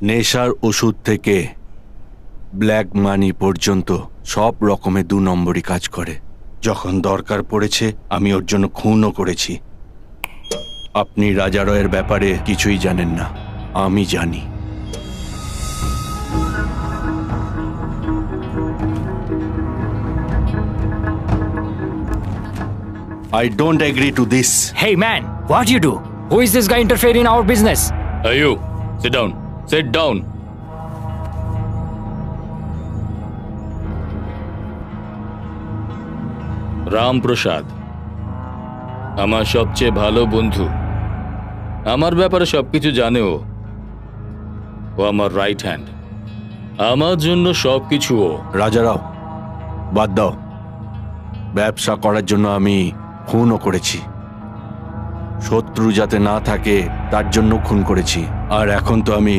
নেশার ওষুধ থেকে ব্ল্যাক মানি পর্যন্ত সব রকমের 2 নম্বরই কাজ করে। যখন দরকার পড়েছে আমি ওর জন্য খুনও করেছি। আপনি রাজা রয়ের ব্যাপারে কিছুই জানেন না, আমি জানি। I don't agree to this. Hey man, what you do? Who is this guy interfering in our business? Hey you, sit down. Sit down. Ramprasad আমার সবচেয়ে ভালো বন্ধু। আমার ব্যাপারে সবকিছু জানে ও। ও আমার রাইট হ্যান্ড। আমার জন্য সবকিছু ও। রাজারাও, বাদ দাও। ব্যবসা করার জন্য আমি খুনও করেছি, শত্রু যাতে না থাকে তার জন্য খুন করেছি, আর এখন তো আমি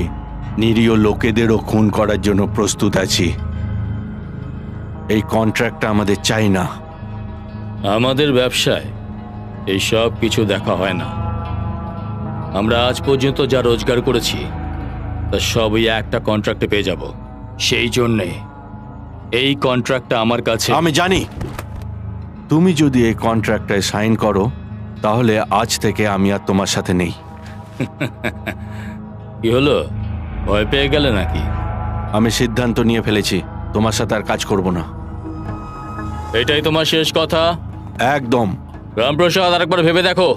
নিরীহ লোকেদেরও খুন করার জন্য প্রস্তুত আছি। এই কন্ট্রাক্টটা আমাদের চাই না। আমাদের ব্যবসায় এই সব কিছু দেখা হয় না। আমরা আজ পর্যন্ত যা রোজগার করেছি তা সবই একটা কন্ট্রাক্টে পেয়ে যাব। সেই জন্যে এই কন্ট্রাক্টটা আমার কাছে। আমি জানি তুমি যদি এই কন্ট্রাক্টে সাইন করো তাহলে আজ থেকে আমি আর তোমার সাথে নেই। কি হলো, ভয় পেয়ে গেলে নাকি? আমি সিদ্ধান্ত নিয়ে ফেলেছি, তোমার সাথে আর কাজ করব না। এটাই তোমার শেষ কথা? একদম। রামপ্রসাদ, আরেকবার ভেবে দেখো।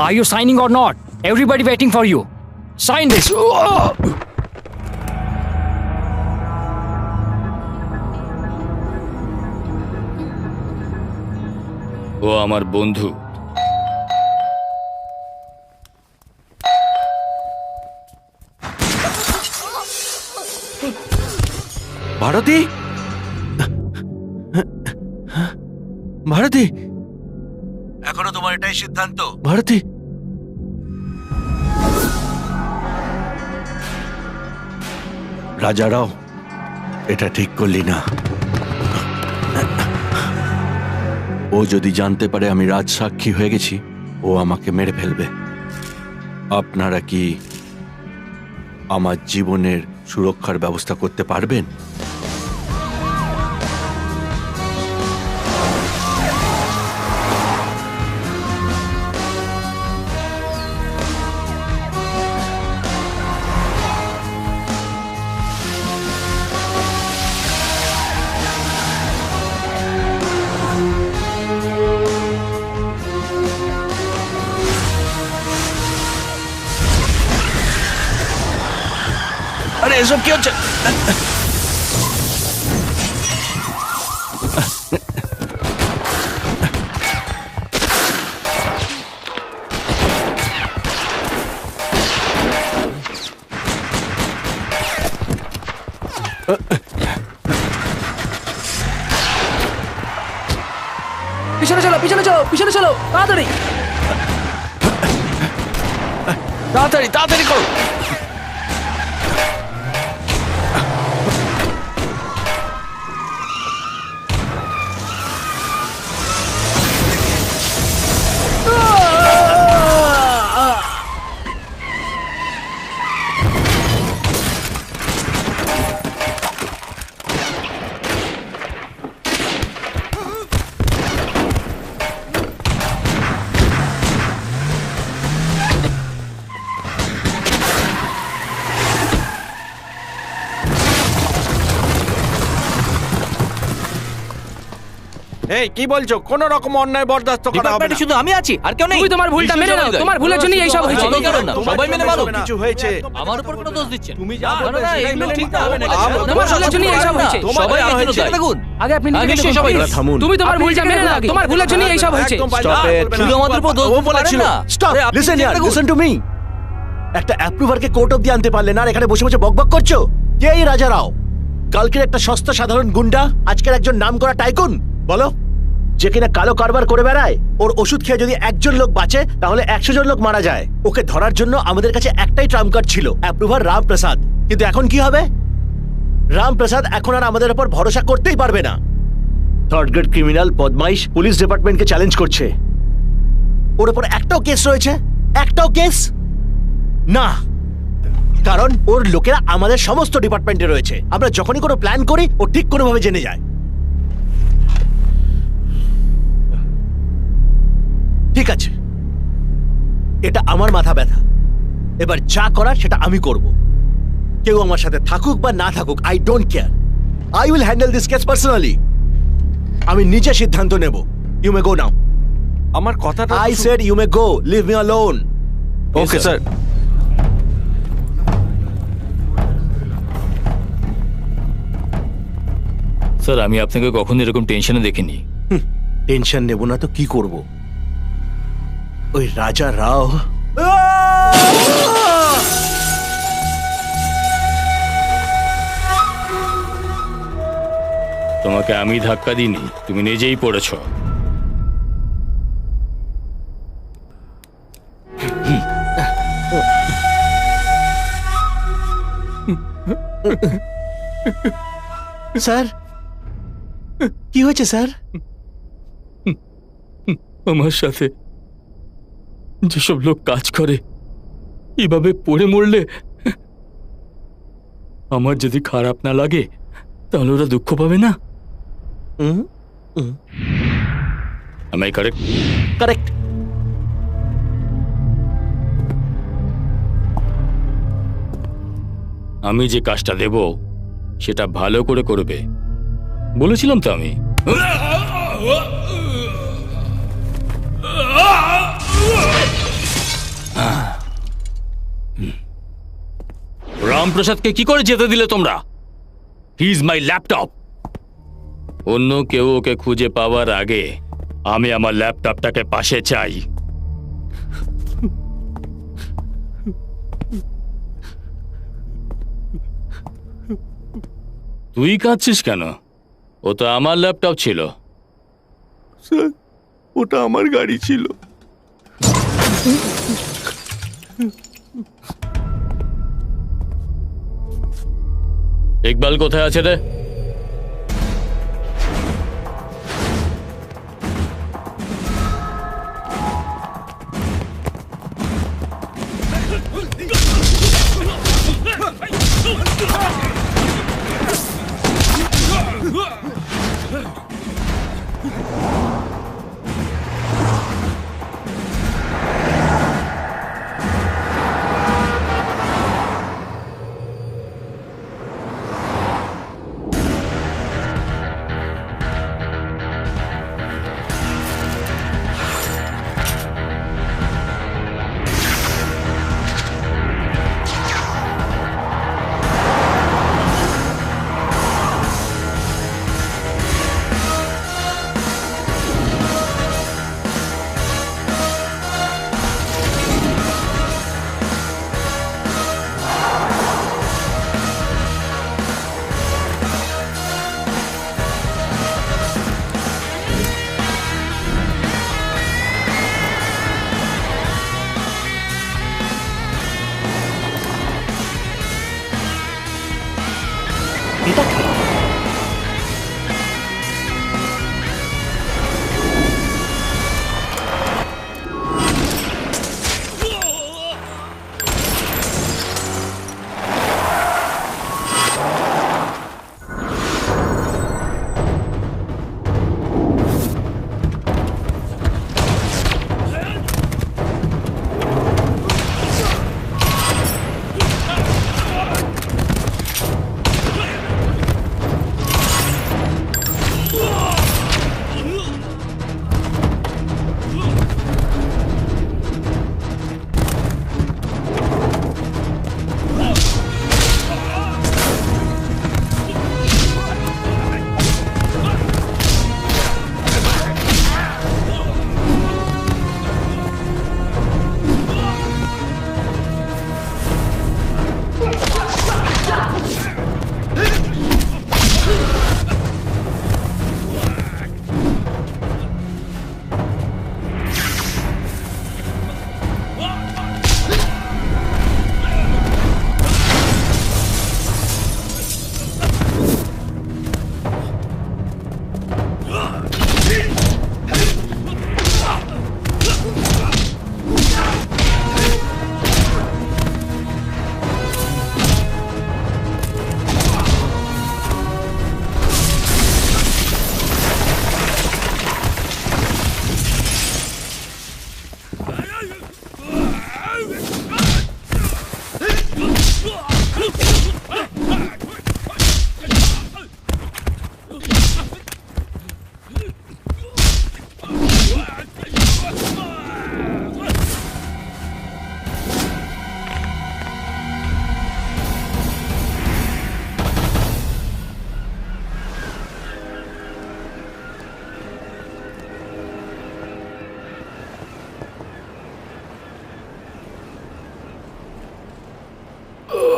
Are you signing or not? Everybody waiting for you. Sign this. ও আমার বন্ধু। ভারতী, ভারতী, এখনো তোমার এটাই সিদ্ধান্ত? ভারতী, রাজারাও, এটা ঠিক করলি না। ও যদি জানতে পারে আমি রাজসাক্ষী হয়ে গেছি, ও আমাকে মেরে ফেলবে। আপনারা কি আমার জীবনের সুরক্ষার ব্যবস্থা করতে পারবেন? আরে এসব কি হচ্ছে? পিছনে চলো, পিছনে চলো, পিছনে চলো, তাড়াতাড়ি, তাড়াতাড়ি তাড়াতাড়ি করো। এই কি বলছো? কোন রকম অন্যায় বরদাস্ত করা হবে না। শুধু আমি আছি, আর কেউ নেই। তুমি তোমার ভুলটা মেনে নাও। তোমার ভুলের জন্যই এই সব হয়েছে। সবাই মেনে নাও। কিছু হয়েছে, আমার উপর কোনো দোষ দিচ্ছেন? তুমি যা না, বলবে না, সেটাই এগুলো মেনে ঠিক নিতে না। হবে নাকি? তোমার ভুলের জন্যই এই সব হয়েছে। সবাই তোমার একজন ছেড়ে দেখুন। আগে আপনি নিজেকে নিশ্চয়ই দেখুন, সবাই please। থামুন। তুমি তোমার ভুলটা মেনে নাও। তোমার ভুলের জন্যই এই সব হয়েছে। একদম বাইরে Stop it. বলবে না। শুধু আমাদের উপর দোষ ও বলেছিল না। স্টপ, আরে, আপনি লিসেন চেষ্টা ইয়ার, করুন। Listen to me. একটা অ্যাপ্রুভারকে কোর্ট অবধি আনতে পারলে না, আর এখানে বসে বসে বকবক করছো। কে এই রাজা রাও? কালকের একটা সস্তা সাধারণ গুন্ডা, আজকের একজন নামকরা টাইকুন? বলো, যে কিনা কালো কারবার করে বেড়ায়। ওর ওষুধ খেয়ে যদি একজন লোক বাঁচে তাহলে 100 জন লোক মারা যায়। ওকে ধরার জন্য আমাদের কাছে একটাই ট্রাম্প কার্ড ছিল, অ্যাপ্রুভার রামপ্রসাদ। কিন্তু এখন কি হবে? রামপ্রসাদ এখন আর আমাদের উপর ভরসা করতেই পারবে না। থার্ড গ্রেড ক্রিমিনাল, বদমাইশ, পুলিশ ডিপার্টমেন্টকে চ্যালেঞ্জ করছে। ওর উপর একটাও কেস রয়েছে? একটাও কেস না। কারণ ওর লোকেরা আমাদের সমস্ত ডিপার্টমেন্টে রয়েছে। আমরা যখনই কোনো প্ল্যান করি ও ঠিক কোনোভাবে জেনে যায়। ঠিক আছে, এটা আমার মাথা ব্যথা। এবার যা করার সেটা আমি করব। কেউ আমার সাথে থাকুক বা না থাকুক, I don't care. I will handle this case personally. আমি নিজে সিদ্ধান্ত নেব। You may go now. আমার কথাটা I said you may go, leave me alone. Okay sir. Sir আমি আপনাকে কখনো এরকম টেনশনে দেখিনি। টেনশন নেব না তো কি করব? ওই রাজা রাও তোমাকে আমি ধাক্কা দিইনি, তুমি নিজেই পড়েছ। স্যার, কি হয়েছে স্যার? আমার সাথে যেসব লোক কাজ করে এভাবে পড়ে মরলে আমার যদি খারাপ না লাগে তাহলে ওরা দুঃখ পাবে না। আমি কারেক্ট? কারেক্ট। আমি যে কাজটা দেব সেটা ভালো করে করবে, বলেছিলাম তো আমি। রামপ্রসাদকে কি করে যেতে দিলে তোমরা? He is my laptop. অন্য কেউ ওকে খুঁজে পাওয়ার আগে আমি আমার ল্যাপটপটাকে পাশে চাই। তুই কাঁদছিস কেন? ও তো আমার ল্যাপটপ ছিল। স্যার, ওটা আমার গাড়ি ছিল। ইকবাল কোথায় আছে রে?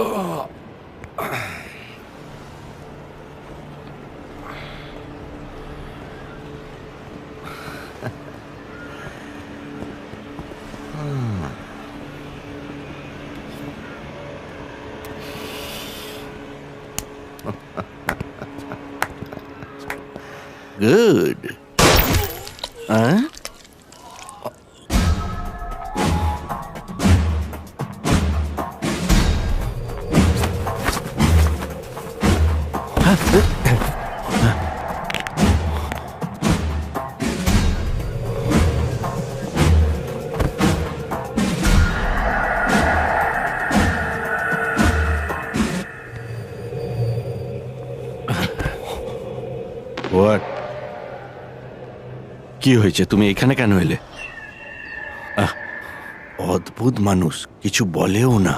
গুড হোয়াট কি হয়েছে? তুমি এখানে কেন এলে? অদ্ভুত মানুষ, কিছু বলেও না।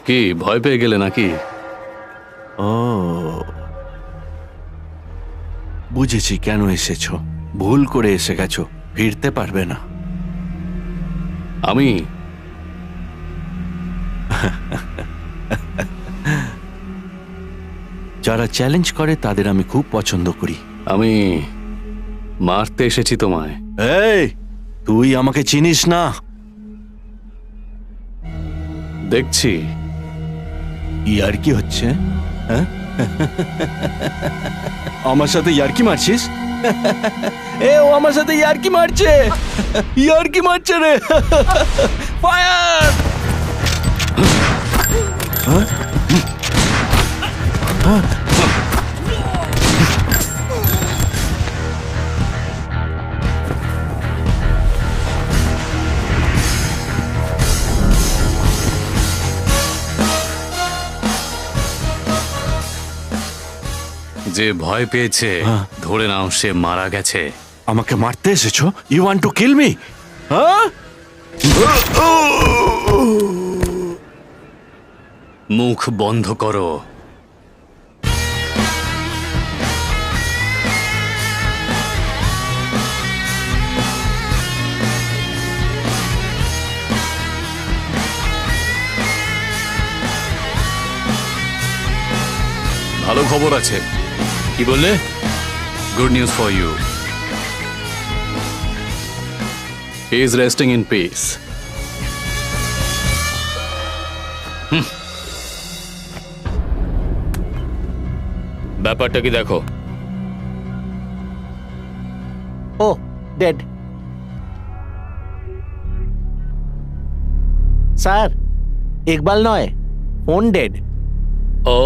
কি ভয় পেয়ে গেলে নাকি? ও বুঝেছি কেন এসেছো। ভুল করে এসে গেছো, ফিরতে পারবে না। আমি যারা চ্যালেঞ্জ করে তাদের আমি খুব পছন্দ করি। আমি মারতে এসেছি তোমায়। এই, তুই আমাকে চিনিস না। দেখছি। ইয়ার্কি হচ্ছে, হ্যাঁ? আমার সাথে ইয়ার্কি মারছিস? এ ও আমার সাথে ইয়ার্কি মারছে, ইয়ার্কি মারছে রে। ফায়ার! যে ভয় পেয়েছে ধরে নাও সে মারা গেছে। আমাকে মারতে এসেছো? You want to kill me? হ্যাঁ? মুখ বন্ধ করো। ভালো খবর আছে। কি বললে? Good news for you. He is resting in peace. ব্যাপারটা কি দেখো। ও ডেড। স্যার, ইকবাল নয়, ফোন ডেড। ও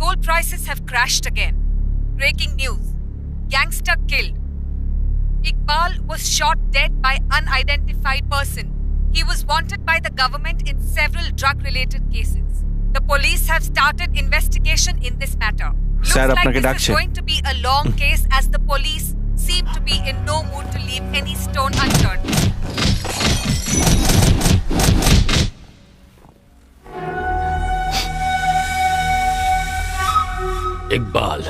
Gold prices have crashed again. Breaking news. Gangster killed. Iqbal was shot dead by unidentified person. He was wanted by the government in several drug-related cases. The police have started investigation in this matter. Looks Sir, like আপনাকে this ডাকছে। is going to be a long case as the police seem to be in no mood to leave any stone unturned. Iqbal,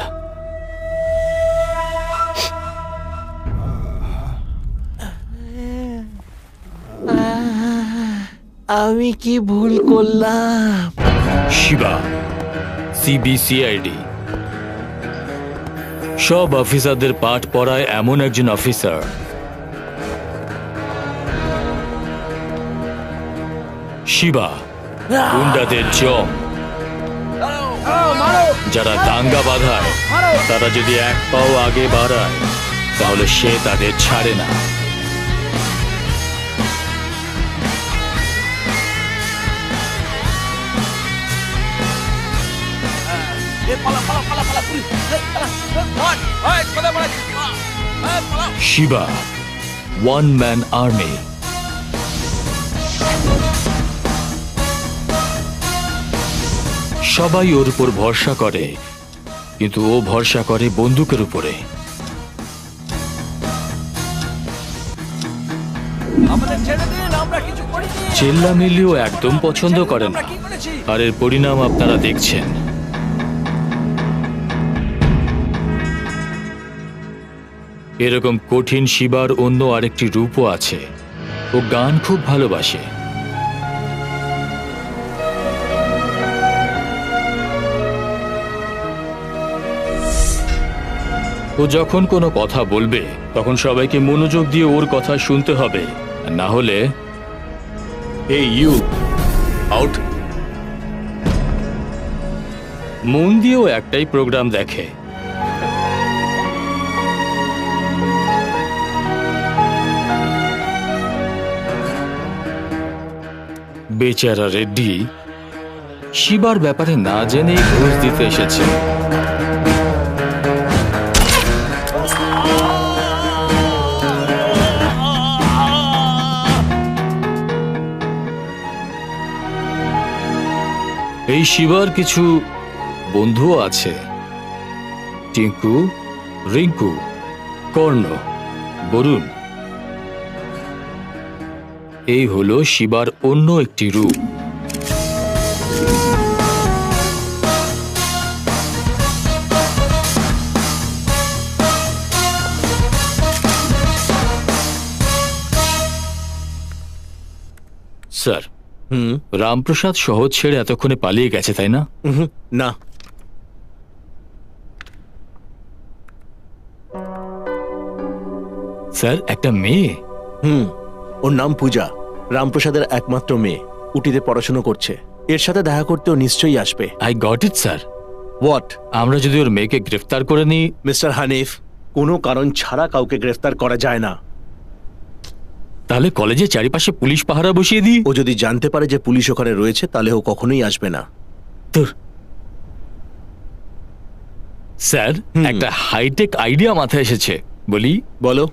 আমি কি ভুল করলাম? শিবা, সিবিসিআইডি, সব অফিসারদের পাঠ পড়ায় এমন একজন অফিসার। শিবা গুন্ডাদের জম, যারা দাঙ্গা বাঁধায় তারা যদি এক পাও আগে বাড়ায় তাহলে সে তাদের ছাড়ে না। Shiva, one man army. সবাই ওর উপর ভরসা করে, কিন্তু ও ভরসা করে বন্দুকের উপরে। চেল্লামিল্লিও একদম পছন্দ করে না, আর এর পরিণাম আপনারা দেখছেন। এরকম কঠিন শিবার অন্য আরেকটি রূপও আছে, ও গান খুব ভালোবাসে। ও যখন কোনো কথা বলবে তখন সবাইকে মনোযোগ দিয়ে ওর কথা শুনতে হবে, আর না হলে এই ইউ আউট। মন দিয়েও একটাই প্রোগ্রাম দেখে। বেচারা রেড্ডি শিবার ব্যাপারে না জেনেই ঘুষ দিতে এসেছে। এই শিবার কিছু বন্ধুও আছে, টিঙ্কু, রিঙ্কু, কর্ণ, বরুণ। এই হলো শিবার অন্য একটি রূপ। স্যার, রামপ্রসাদ শহর ছেড়ে এতক্ষণে পালিয়ে গেছে, তাই না? না, স্যার, একটা মেয়ে। ওর নাম পূজা, রামপ্রসাদের একমাত্র মেয়ে। উটিতে পড়াশোনা করছে। এর সাথে দেখা করতেও নিশ্চয়ই আসবে। I got it sir. What? আমরা যদি ওর মেয়েকে গ্রেফতার করে নিই। মিস্টার হানিফ, কোনো কারণ ছাড়া কাউকে গ্রেফতার করা যায় না। তাহলে কলেজের চারিপাশে পুলিশ পাহারা বসিয়ে দিই। ও যদি জানতে পারে যে পুলিশ ওখানে রয়েছে তাহলে ও কখনোই আসবে না। তোর স্যার, একটা হাইটেক আইডিয়া মাথায় এসেছে, বলি। বলো।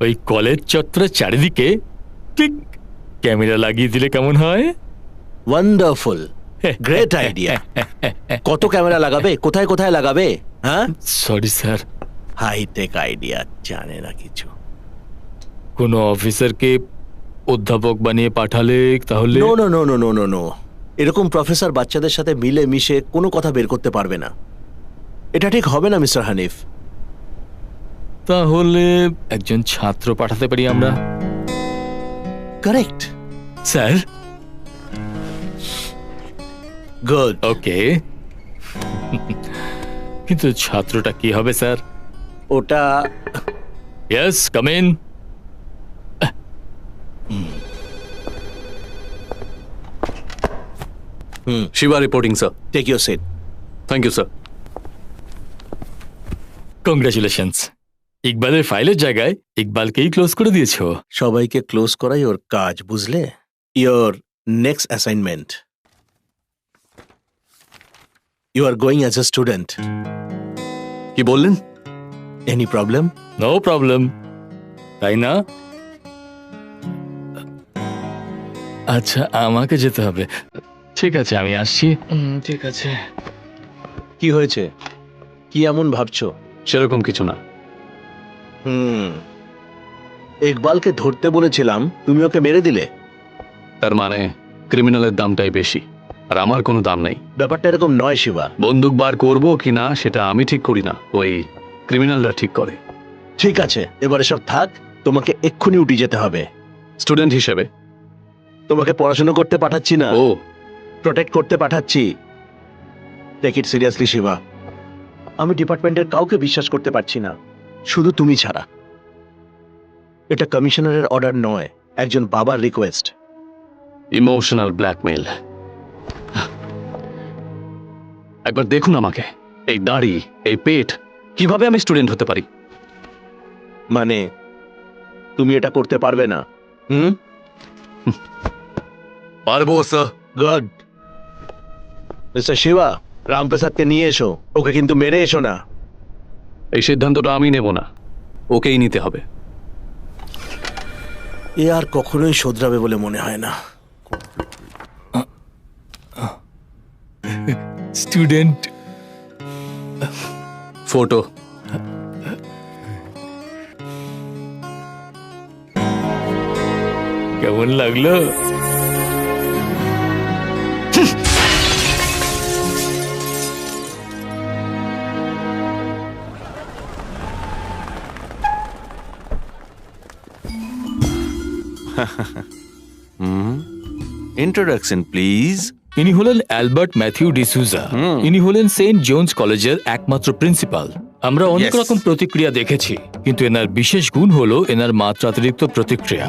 ওই কলেজ চত্বরের চারিদিকে ক্লিক ক্যামেরা লাগিয়ে দিলে কেমন হয়? Wonderful, great idea. কত ক্যামেরা লাগাবে? কোথায় কোথায় লাগাবে? হ্যাঁ, সরি স্যার। হাইটেক আইডিয়া, জানে না কিছু। কোনো অফিসারকে অধ্যাপক বানিয়ে পাঠালে তাহলে? No no no no no no no, এরকম প্রফেসর বাচ্চাদের সাথে মিলে মিশে কোনো কথা বের করতে পারবে না। এটা ঠিক হবে না মিস্টার হানিফ। তাহলে একজন ছাত্র পাঠাতে পারি আমরা। Correct sir. গুড। ওকে, কিন্তু ছাত্রটা কি হবে স্যার? ওটা yes, come in. Shiva reporting sir. Take your seat. Thank you sir. Congratulations, ইকবালের ফাইলের জায়গায় ইকবালকেই ক্লোজ করে দিয়েছো। সবাইকে ক্লোজ করাই ওর কাজ, বুঝলে? Your next assignment, you are going as a student. কি বললেন? Any problem? নো প্রবলেম, তাই না? আচ্ছা, আমাকে যেতে হবে। ঠিক আছে, আমি আসছি। ঠিক আছে। কি হয়েছে? কি এমন ভাবছো? সেরকম কিছু না। ইকবালকে ধরতে বলেছিলাম, তুমি ওকে মেরে দিলে। তার মানে ক্রিমিনালের দামটাই বেশি, আর আমার কোনো দাম নেই। ব্যাপারটা এরকম নয় শিবা। বন্দুক বার করবো কি না সেটা আমি ঠিক করি না, ওই ক্রিমিনালরা ঠিক করে। ঠিক আছে, এবারে সব থাক। তোমাকে এক্ষুনি উঠে যেতে হবে। স্টুডেন্ট হিসেবে তোমাকে পড়াশোনা করতে পাঠাচ্ছি না, ও প্রোটেক্ট করতে পাঠাচ্ছি। Take it seriously Shiva. আমি ডিপার্টমেন্টের কাউকে বিশ্বাস করতে পারছি না, শুধু তুমি ছাড়া। এটা কমিশনারের অর্ডার নয়, একজন বাবার রিকোয়েস্ট। Emotional blackmail. একবার দেখুন আমাকে, এই দাড়ি, এই পেট, কিভাবে আমি স্টুডেন্ট হতে পারি? মানে তুমি এটা করতে পারবে না? পারবো স্যার। গুড। মিস্টার শিবা, রামপ্রসাদকে নিয়ে এসো। ওকে কিন্তু মেরে এসো না। এই সিদ্ধান্তটা আমি নেব না, ওকেই নিতে হবে। এ আর কখনোই শোধরাবে বলে মনে হয় না। Student photo. কেমন লাগলো? Introduction please. ইনি হলেন অ্যালবার্ট ম্যাথিউ ডিসুজা। ইনি হলেন সেন্ট জোন্স কলেজের একমাত্র প্রিন্সিপাল। আমরা অনেক Yes. রকম প্রতিক্রিয়া দেখেছি, কিন্তু এনার বিশেষ গুণ হলো এনার মাত্রাতিরিক্ত প্রতিক্রিয়া।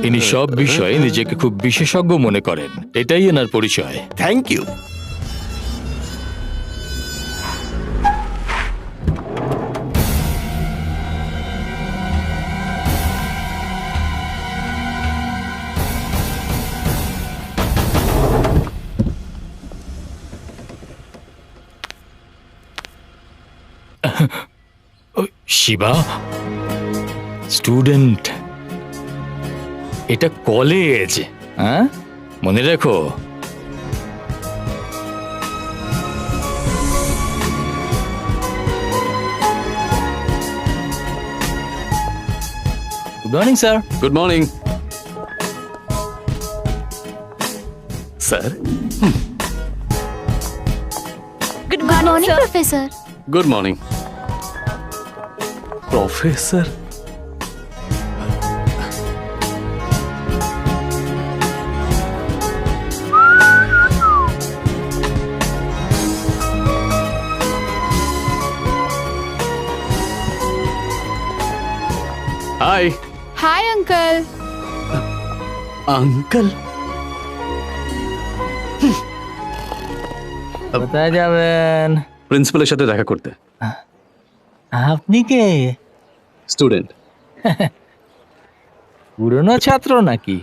ইনি সব বিষয়ে নিজেকে খুব বিশেষজ্ঞ মনে করেন, এটাই এনার পরিচয়। Thank you. শিবা, স্টুডেন্ট, এটা কলেজ, হ্যাঁ মনে রেখো। Good morning sir. Good morning sir. Good morning, Professor. Good morning professor. Hi Hi, Uncle. Uncle. কোথায় যাবেন? প্রিন্সিপালের সাথে দেখা করতে। আপনি কে? স্টুডেন্ট, পুরনো ছাত্র নাকি?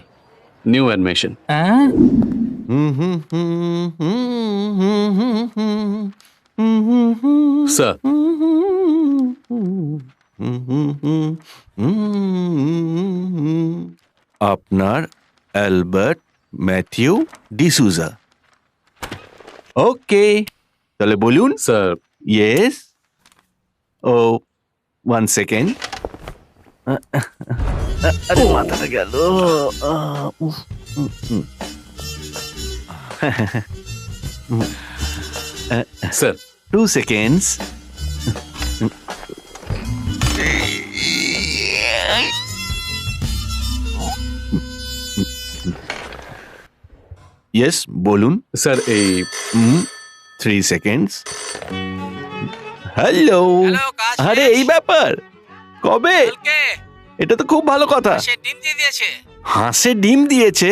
New admission. হ্যাঁ, স্যার আপনার অ্যালবার্ট ম্যাথিউ ডিসুজা। ওকে, তাহলে বলুন। Sir yes. ও, 1 সেকেন্ড। আরে মাথাটা গেল। Sir 2 seconds. ইয়েস, বলুন। স্যার এই 3 সেকেন্ডস। হ্যালো। Hello, কাজ আরে শেষ? এই ব্যাপার, কবে? কালকে এটা তো খুব ভালো কথা। সে ডিম দিয়ে দিয়েছে। হাঁসে ডিম দিয়েছে।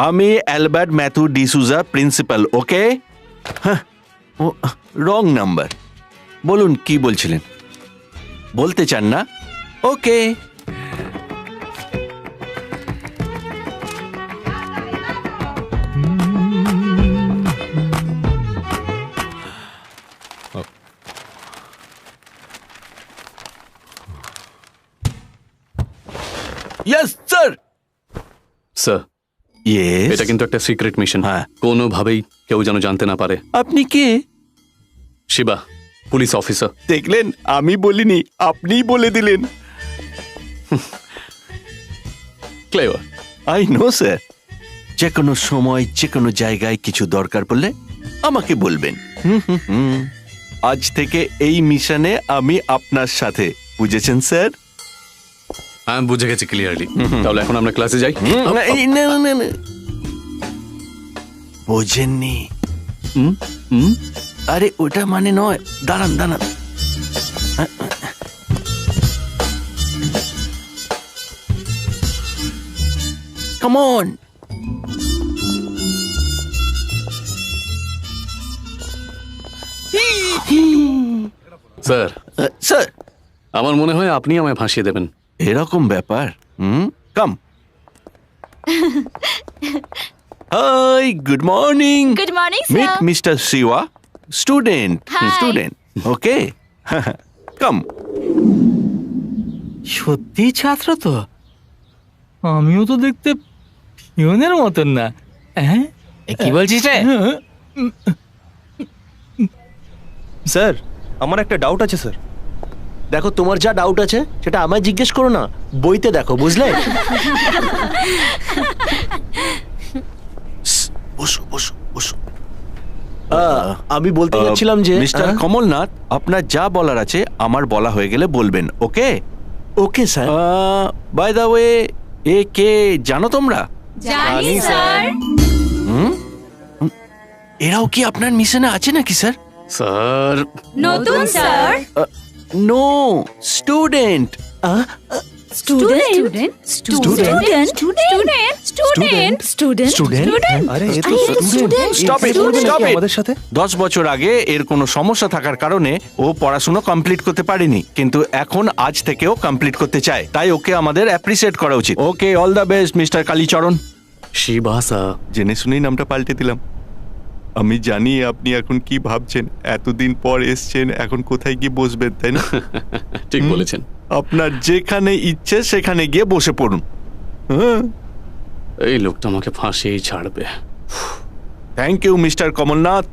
আমি Albert Mathew D'Souza, principal. Okay, ও রং নাম্বার। বলুন কি বলছিলেন, বলতে চান না? Okay. Yes sir. Sir yes. এটা কিন্তু একটা সিক্রেট মিশন। হ্যাঁ। কোনোভাবেই কেউ যেন জানতে না পারে। আপনি কে? Shiba, police officer. দেখলেন, আমি বলিনি, আপনিই বলে দিলেন। ক্লেভার। I know sir. যে কোনো সময় যে কোনো জায়গায় কিছু দরকার পড়লে আমাকে বলবেন। আজ থেকে এই মিশনে আমি আপনার সাথে, বুঝেছেন স্যার? হ্যাঁ বুঝে গেছি ক্লিয়ারলি। তাহলে এখন আমরা ক্লাসে যাই। এই, না, না, না, না। বোঝেননি? হুম, হুম। আরে ওটা মানে নয়, দাঁড়ান দাঁড়ান। Come on. স্যার স্যার, আমার মনে হয় আপনি আমায় ফাঁসিয়ে দেবেন। এরকম ব্যাপার। Come. Hi, good morning. Good morning, meet sir. Mister Shiva, student. Hi. Student, okay. Come. সত্যি ছাত্র তো? আমিও তো দেখতে পিয়নের মতন না। হ্যাঁ, এ কি বলছিস রে? স্যার আমার একটা ডাউট আছে স্যার। দেখো, তোমার যা ডাউট আছে সেটা আমায় জিজ্ঞেস করো না, বইতে দেখো, বুঝলে? বসো বসো বসো। আমি বলতে যাচ্ছিলাম যে মিস্টার কমলনাথ, আপনার যা বলার আছে আমার বলা হয়ে গেলে বলবেন। Okay? Okay sir. By the way, এ কে জানো তোমরা? জানি স্যার। হুম? এরাও কি আপনার মিশনে আছে নাকি স্যার? স্যার নতুন sir. No, student. Student student student student আরে এ তো আরে, student Stop it, stop it. আমাদের সাথে 10 বছর আগে এর কোনো সমস্যা থাকার কারণে ও পড়াশোনা কমপ্লিট করতে পারেনি, কিন্তু এখন আজ থেকেও কমপ্লিট করতে চায়, তাই ওকে আমাদের অ্যাপ্রিসিয়েট করা উচিত। Okay, all the best mister Kalicharan. Shiva sir. জেনে শুনেই নামটা পাল্টে দিলাম। আমি জানি আপনি এখন কি ভাবছেন, এতদিন পর এসছেন, এখন কোথায় গিয়ে বসবেন, তাই না? ঠিক বলেছেন। আপনার যেখানে ইচ্ছে সেখানে গিয়ে বসে পড়ুন। হ্যাঁ, এই লোকটা আমাকে ফাঁসিয়েই ছাড়বে। Thank you mister Kamalnath.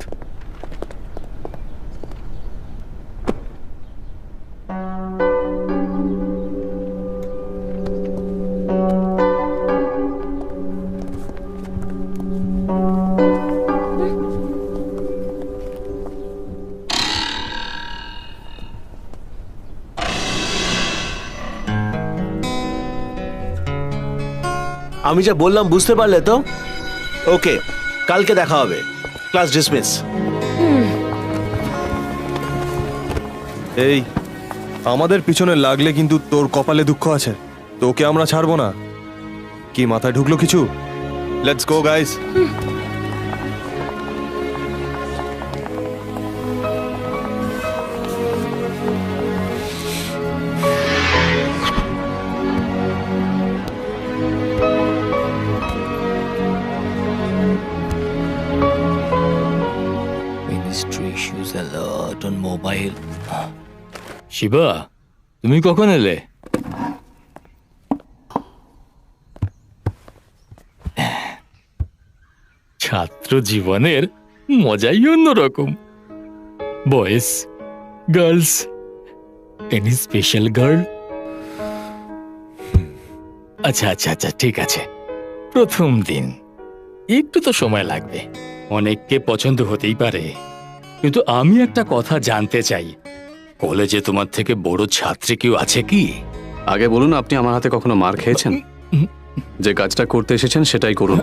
আমি যা বললাম বুঝতে পারলে তো? ওকে, কালকে দেখা হবে। Class dismiss. এই আমাদের পিছনে লাগলে কিন্তু তোর কপালে দুঃখ আছে, তোকে আমরা ছাড়বো না। কি মাথায় ঢুকলো কিছু? Let's go guys. Ministry issues alert on mobile. Shiva, তুমি কখন এলে? ছাত্র জীবনের মজাই অন্যরকম। Boys, girls, any special girl? আচ্ছা আচ্ছা আচ্ছা, ঠিক আছে। প্রথম দিন একটু তো সময় লাগবে, অনেককে পছন্দ হতেই পারে, কিন্তু আমি একটা কথা জানতে চাই, কলেজে তোমার থেকে বড় ছাত্রী কেউ আছে কি? আগে বলুন, আপনি আমার হাতে কখনো মার খেয়েছেন? যে কাজটা করতে এসেছেন সেটাই করুন।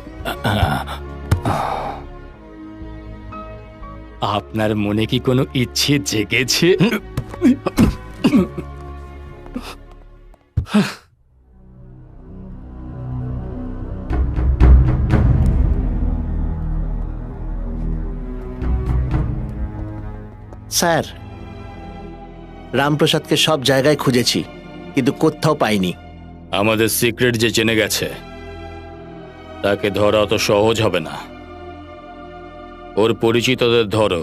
আপনার মনে কি কোনো ইচ্ছে জেগেছে? স্যার, রামপ্রসাদকে সব জায়গায় খুঁজেছি, কিন্তু কোথাও পাইনি। আমাদের সিক্রেট যে জেনে গেছে তাকে ধরা অত সহজ হবে না। ওর পরিচিতদের ধরো।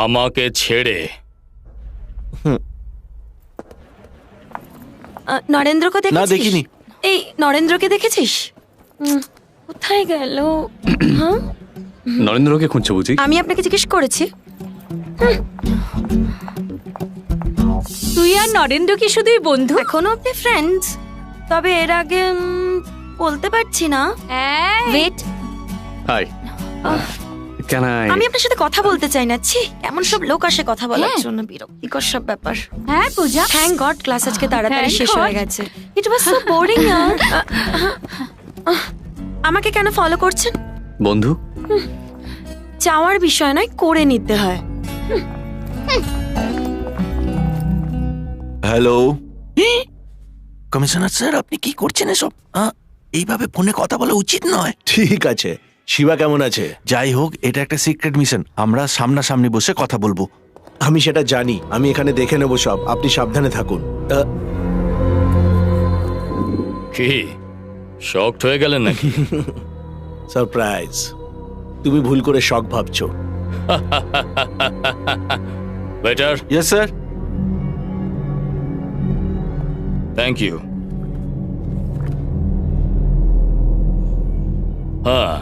আমাকে ছেড়ে। নরেন্দ্রকে না, দেখেছিস? দেখিনি। এই নরেন্দ্রকে দেখেছিস? কোথায় গেল? হ্যাঁ, নরেন্দ্রকে খুঁজছো বুঝি? আমি আপনাকে জিজ্ঞেস করেছি। তুই আর নরেন্দ্র কি শুধুই বন্ধু? এখনো আপনি ফ্রেন্ডস, তবে এর আগে বলতে পারছি না। Wait, hi, can I? আমি আপনার সাথে কথা বলতে চাই না। ছি, এমন সব লোক আসে কথা বলার জন্য, বিরক্তিকর সব ব্যাপার। হ্যাঁ পূজা, থ্যাংক গড ক্লাস আজকে তাড়াতাড়ি Thank শেষ হয়ে God. গেছে। ইট ওয়াজ সো বোরিং। আমাকে কেন ফলো করছেন? বন্ধু? চাওয়ার বিষয় নয়, করে নিতে হয়। হ্যালো কমিশনার স্যার, আপনি কি করছেন এসব? এইভাবে ফোনে কথা বলা উচিত নয়। ঠিক আছে, শিবা কেমন আছে? যাই হোক, এটা একটা সিক্রেট মিশন, আমরা সামনাসামনি বসে কথা বলবো। আমি সেটা জানি, আমি এখানে দেখে নেবো সব, আপনি সাবধানে থাকুন। কি শকড হয়ে গেলেন নাকি? সারপ্রাইজ। তুমি ভুল করে শখ ভাবছো। Better. Yes sir. Thank you. হ্যাঁ,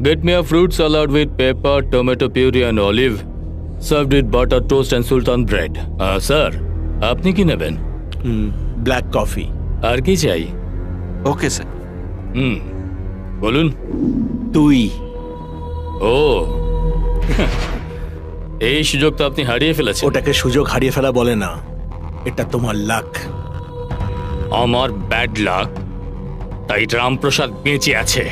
get me a fruit salad with pepper, tomato puree and olive, served with butter toast and sultan bread. স্যার, আপনি কি নেবেন? Black coffee. আর কি চাই? Okay sir. বলুন। তুই। ও, এই সুযোগ তো আপনি হারিয়ে ফেলেছেন। ওটাকে সুযোগ হারিয়ে ফেলা বলে না, এটা তোমার লাক। আমার ব্যাড লাক, তাই রামপ্রসাদ বেঁচে আছে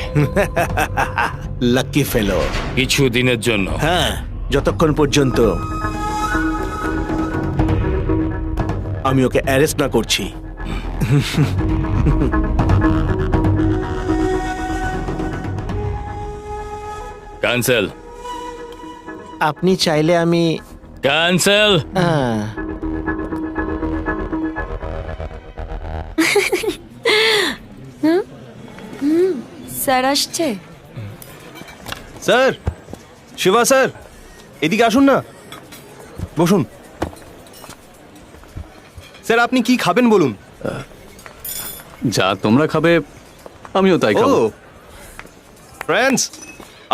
লাকি ফেলো। কিছু দিনের জন্য। হ্যাঁ, যতক্ষণ পর্যন্ত আমি ওকে অ্যারেস্ট না করছি। ক্যান্সেল, আপনি চাইলে আমি ক্যান্সেল। স্যার আসছে। স্যার, শিবা স্যার, এদিকে আসুন না, বসুন। স্যার, আপনি কি খাবেন বলুন? যা তোমরা খাবে আমিও তাই ও খাবো। ফ্রেন্ডস,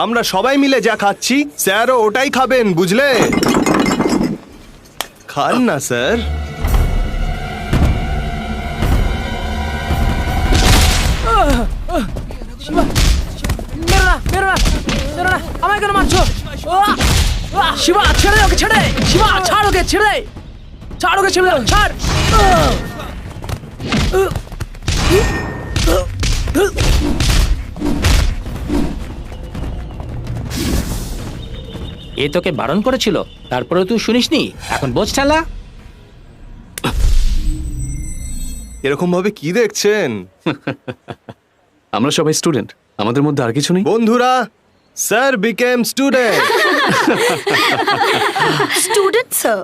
আমরা সবাই মিলে যা খাচ্ছি স্যারও ওটাই খাবেন, বুঝলে? খান না স্যার। আমায় কেন মারছো? শিবা, ছেড়ে ওকে, ছেড়ে। শিবা, ছাড় ওকে, ছেড়ে। ছাড় ওকে, ছেড়ে, ছাড়। এ তোকে বারণ করেছিল, তারপরে তুই শুনিসনি? এখন বোঝ ঠেলা। এরকম ভাবে কি দেখছেন? আমরা সবাই স্টুডেন্ট, আমাদের মধ্যে আর কিছু নেই। বন্ধুরা, sir became student. Student sir,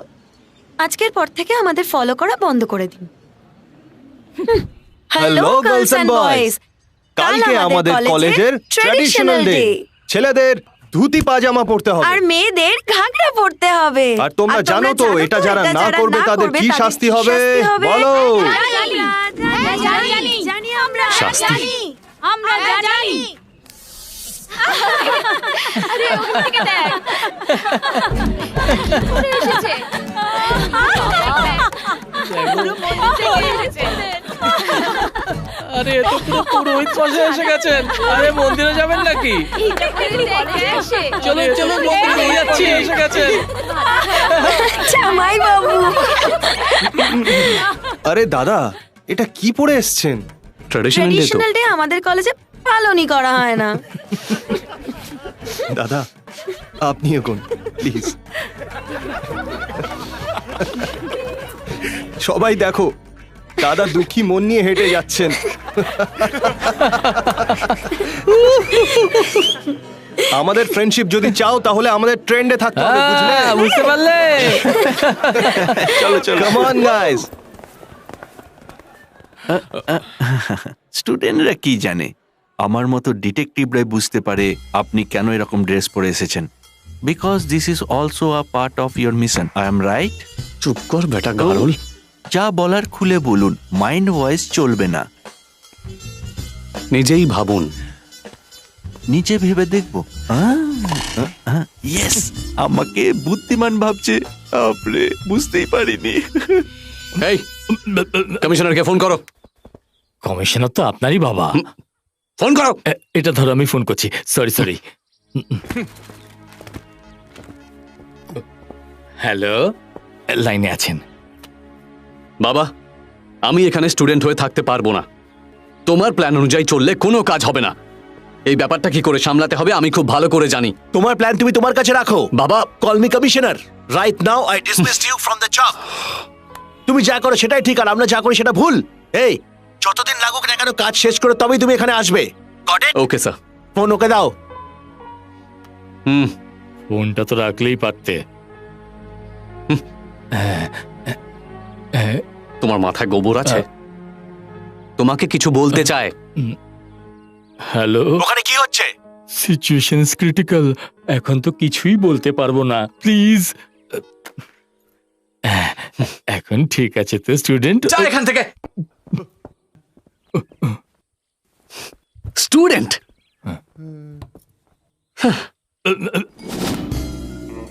আজকের পর থেকে আমাদের ফলো করা বন্ধ করে দিন। হ্যালো গার্লস এন্ড বয়েজ, কালকে আমাদের কলেজের ট্র্যাডিশনাল ডে। ছেলেদের ধুতি পাজামা পরতে হবে আর মেয়েদের ঘাগরা পরতে হবে। আর তোমরা জানো তো এটা যারা না করবে তাদের কি শাস্তি হবে? বলো। জানি আমরা, শাস্তি? আমরা জানি। আরে ওখান থেকে দেখ। ঘুরে এসেছে। আরে এ তো পুরো পুরোহিত মশাই এসে গেছেন। আরে মন্দিরে যাবেন নাকি? চলো চলো, মন্দিরে যাচ্ছি, এসে গেছেন। জামাই বাবু। আরে দাদা, এটা কি পরে এসছেন? ট্র্যাডিশনাল ডে তো। ট্র্যাডিশনাল ডে আমাদের কলেজে পালনই করা হয় না। দাদা, আপনি এগোন প্লিজ। সবাই দেখো, দাদা দুঃখী মন নিয়ে হেঁটে যাচ্ছেন। আমাদের ফ্রেন্ডশিপ যদি চাও তাহলে আমাদের ট্রেন্ডে থাকতে হবে, বুঝলে? বুঝতে পারলে? চলো চলো, কাম অন গাইস। স্টুডেন্টরা কি জানে, আমার মতো ডিটেকটিভরাই বুঝতে পারে আপনি কেন এরকম ড্রেস পরে এসেছেন। Because this is also a part of your mission. I am right? চুপ কর বেটা গারল। যা বলার খুলে বলুন, মাইন্ড ভয়েস চলবে না। নিজেই ভাবুন। নিচে ভেবে দেখবো। ইয়েস, আমাকে বুদ্ধিমান ভাবছে। আপনি বুঝতেই পারিনি। এই, কমিশনারকে ফোন করো। কমিশনার তো আপনারই বাবা। ফোন করো। এটা ধরো, আমি ফোন করছি। Sorry sorry. হ্যালো, লাইনে আছেন? বাবা, আমি এখানে স্টুডেন্ট হয়ে থাকতে পারবো না। তোমার প্ল্যান অনুযায়ী চললে কোনো কাজ হবে না। এই ব্যাপারটা কি করে সামলাতে হবে আমি খুব ভালো করে জানি। তোমার প্ল্যান তুমি তোমার কাছে রাখো। বাবা, call me commissioner. Right now I dismissed you from the job. তুমি যা করো সেটাই ঠিক, আর আমরা যা করি সেটা ভুল। এই, যতদিন লাগুক না কেন কাজ শেষ করে তবেই তুমি এখানে আসবে। Got it? Okay sir. Phone ওকে দাও। ফোনটা তো রাখলেই পারতে। তোমার মাথায় গোবর আছে? তোমাকে কিছু বলতে চায়। হ্যালো, ওখানে কি হচ্ছে? Situation is critical. এখন তো কিছুই বলতে পারবো না, প্লিজ। এখন ঠিক আছে তো স্টুডেন্ট? যা এখান থেকে। স্টুডেন্ট।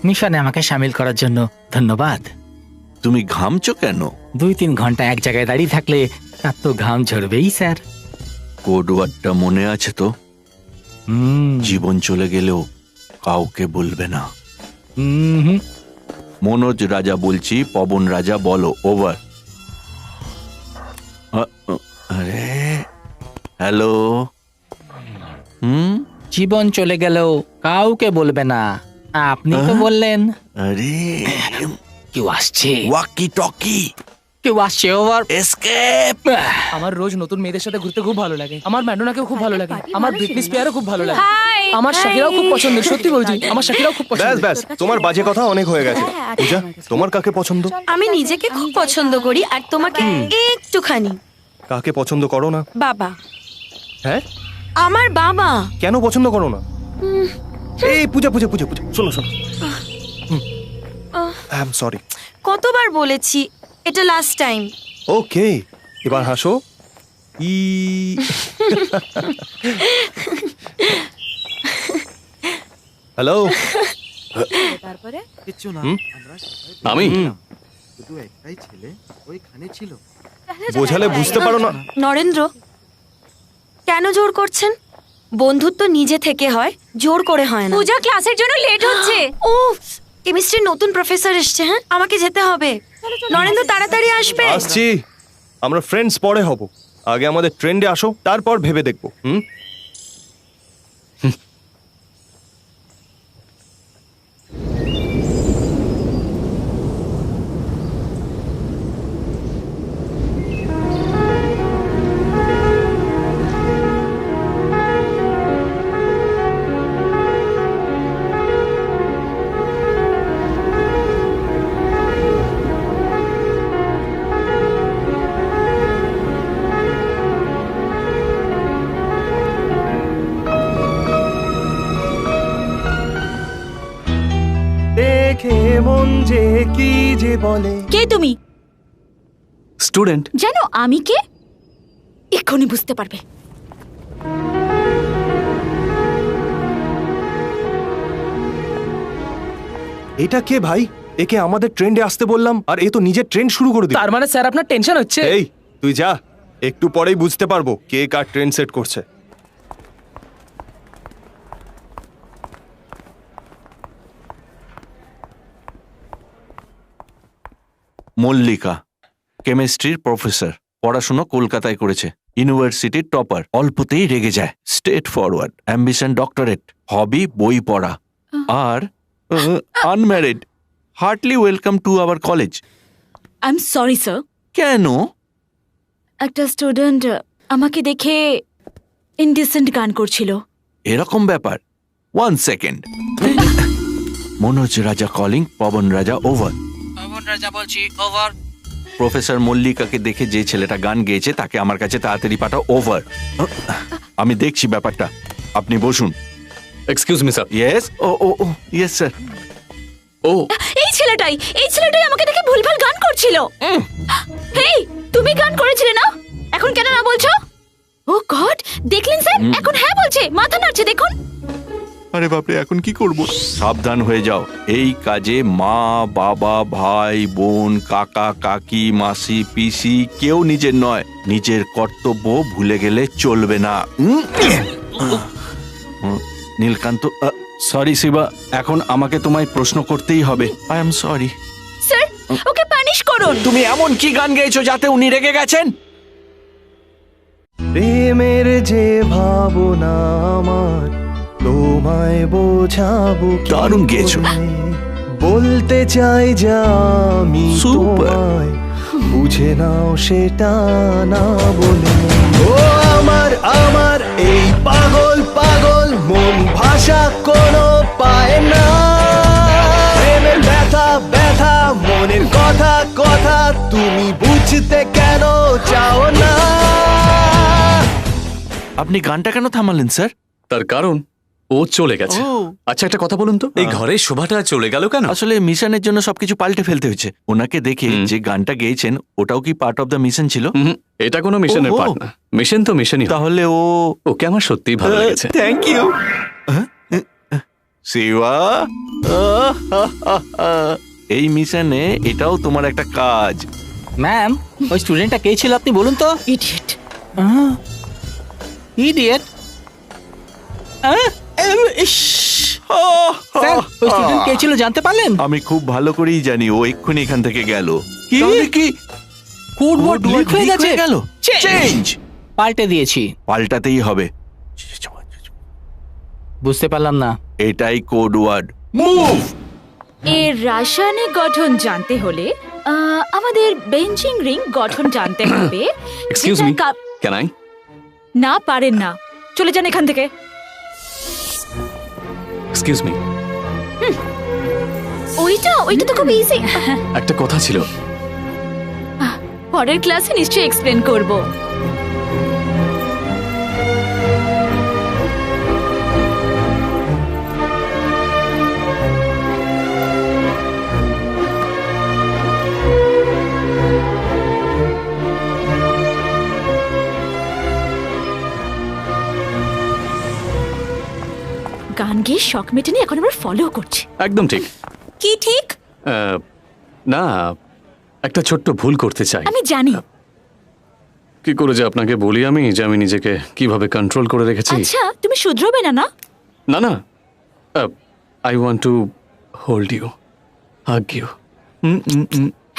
মিশনে আমাকে সামিল করার জন্য ধন্যবাদ। তুমি ঘামছো কেন? 2-3 ঘন্টা এক জায়গায় দাঁড়িয়ে থাকলে তার তো ঘাম ঝরবেই স্যার। কোড ওয়ার্ডটা মনে আছে তো? জীবন চলে গেলেও কাউকে বলবে না। হুম। মনোজ রাজা বলছি, পবন রাজা বলো, ওভার। আরে হ্যালো। জীবন চলে গেল, কাউকে বলবে না। আপনি তো বললেন। আরে কেউ আসছে, ওয়াকি টকি, কেউ আসছে, ওভার। এসকেপ। আমার রোজ নতুন মেয়েদের সাথে ঘুরতে খুব ভালো লাগে। আমার ম্যাডোনাকেও খুব ভালো লাগে, আমার ব্রিটনি স্পিয়ারও খুব ভালো লাগে, হাই আমার শাকিরাও খুব পছন্দ। সত্যি বলছি, আমার শাকিরাও খুব ব্যাস পছন্দ। ব্যাস, তোমার বাজে কথা অনেক হয়ে গেছে। পূজা, তোমার কাকে পছন্দ? আমি নিজেকে খুব পছন্দ করি, আর তোমাকে একটুখানি। কাকে পছন্দ করো না? বাবা, হ্যাঁ, আমার বাবা। কেন পছন্দ করো না? এই পূজা পূজা পূজা পূজা, শোনো শোনো, আই এম সরি। কতবার বলেছি, এটা লাস্ট টাইম। ওকে, এবার হাসো। ই হ্যালো। আমি বোঝালে বুঝতে পারো না? নরেন্দ্র, কেন জোর করছেন? বন্ধুত্ব নিজে থেকে হয়, জোর করে হয় না। পূজা ক্লাসের জন্য লেট হচ্ছে। ও, কেমিস্ট্রির নতুন প্রফেসর এসছে। হ্যাঁ, আমাকে যেতে হবে। নরেন্দ্র তাড়াতাড়ি আসবে। আসছি। আমরা ফ্রেন্ডস পরে হব, আগে আমাদের ট্রেন্ডে আসো, তারপর ভেবে দেখবো। দেখে মন যে কি যে বলে। কে তুমি? স্টুডেন্ট। জানো আমি কে? এক্ষুনি বুঝতে পারবে। এটা কে ভাই? একে আমাদের ট্রেন্ডে আসতে বললাম, আর এ তো নিজের ট্রেন্ড শুরু করে দিল। তার মানে স্যার আপনার টেনশন হচ্ছে? এই তুই যা, একটু পরেই বুঝতে পারবো কে কার ট্রেন্ড সেট করছে। মল্লিকা, কেমিস্ট্রির প্রফেসর, পড়াশোনা কলকাতায় করেছে, ইউনিভার্সিটির টপার, অল্পতেই রেগে যায়, straightforward, ambition doctorate, hobby বই পড়া, আর unmarried. Heartily welcome to our কলেজ। I am sorry sir. কেন? একটা স্টুডেন্ট আমাকে দেখে ইনডিসেন্ট গান করছিল। এরকম ব্যাপার? 1 সেকেন্ড। মনোজ রাজা কলিং, পবন রাজা ওভার। পবন রাজা বলছি, ওভার। প্রফেসর মল্লিকাকে দেখে যে ছেলেটা গান গেয়েছে তাকে আমার কাছে তাড়াতাড়ি পাঠাও, ওভার। আমি দেখছি ব্যাপারটা, আপনি বসুন। Excuse me sir. ইয়েস, ও ও ও ইয়েস স্যার। ও, এই ছেলেটাই আমাকে দেখে ভুলভাল গান করছিল। হেই, তুমি গান করেছিলে না? এখন কেন না বলছো? ও গড, দেখলেন স্যার, এখন হ্যাঁ বলছে, মাথা নাড়ছে, দেখুন। আরে বাপরে, এখন কি করব? সাবধান হয়ে যাও, এই কাজে মা বাবা ভাই বোন কাকা কাকি মাসি পিসি কেউ নিজের নয়, নিজের কর্তব্য ভুলে গেলে চলবে না। নীলকান্ত, সরি শিবা, এখন আমাকে তোমায় প্রশ্ন করতেই হবে। I am sorry sir, okay punish করুন। তুমি এমন কি গান গেয়েছো যাতে উনি রেগে গেছেন? প্রেমের যে ভাবনা আমার, তোমায় বোঝাবো কি দারুণ গেয়েছো। করে? বলতে চাই যা আমি Super. তোমায়, বুঝে নাও সেটা না বলে। ও আমার আমার এই পাগল পাগল মন, ভাষা কোনো পায় না। প্রেমের ব্যথা ব্যথা, মনের কথা কথা, তুমি বুঝতে কেন চাও না? আপনি গানটা কেন থামালেন স্যার? তার কারণ ও চলে গেছে। আচ্ছা, একটা কথা বলুন তো, এই ঘরের শোভাটা চলে গেল কেন? আসলে মিশনের জন্য সবকিছু পাল্টে ফেলতে হয়েছে। ওনাকে দেখে যে গানটা গেয়েছেন ওটাও কি পার্ট অফ দ্য মিশন ছিল? এটা কোনো মিশনের ওহো। পার্ট না। মিশন তো মিশনই। তাহলে ওকে আমার সত্যিই ভালো লেগেছে। Thank you Shiva. এই মিশনে এটাও তোমার একটা কাজ। ম্যাম, ওই স্টুডেন্টটা কে ছিল আপনি বলুন তো? ইডিয়েট। ইডিয়েট? স্যার ওই স্টুডেন্ট কে ছিল জানতে পারলেন? আমি খুব ভালো করেই জানি ও এক্ষুনি এখান থেকে গেল। কি? তাহলে কি কোড ওয়ার্ড লিক হয়ে গেছে। গেল? চেঞ্জ পাল্টে দিয়েছি। পাল্টাতেই হবে। বুঝতে পারলাম না। এটাই কোড ওয়ার্ড। মুভ। এর রাসায়নিক গঠন জানতে হলে আমাদের বেঞ্চিং রিং গঠন জানতে হবে। এক্সকিউজ যেটা মি, কাপ- ক্যান আই? না পারেন না, চলে যান এখান থেকে। এক্সকিউজ মি, ওইটা তো খুব ইজি। একটা কথা ছিল। পরের ক্লাসে নিশ্চয়ই এক্সপ্লেন করব। গান গেয়ে শখ মেটেনি, এখন আবার ফলো করছে। একদম ঠিক। কি ঠিক? না, একটা ছোট্ট ভুল করতে চাই। আমি জানি। কি করে যে আপনাকে বলি আমি যে আমি নিজেকে কিভাবে কন্ট্রোল করে রেখেছি। আচ্ছা তুমি শুধরোবে না না? না না, I want to hold you, hug you.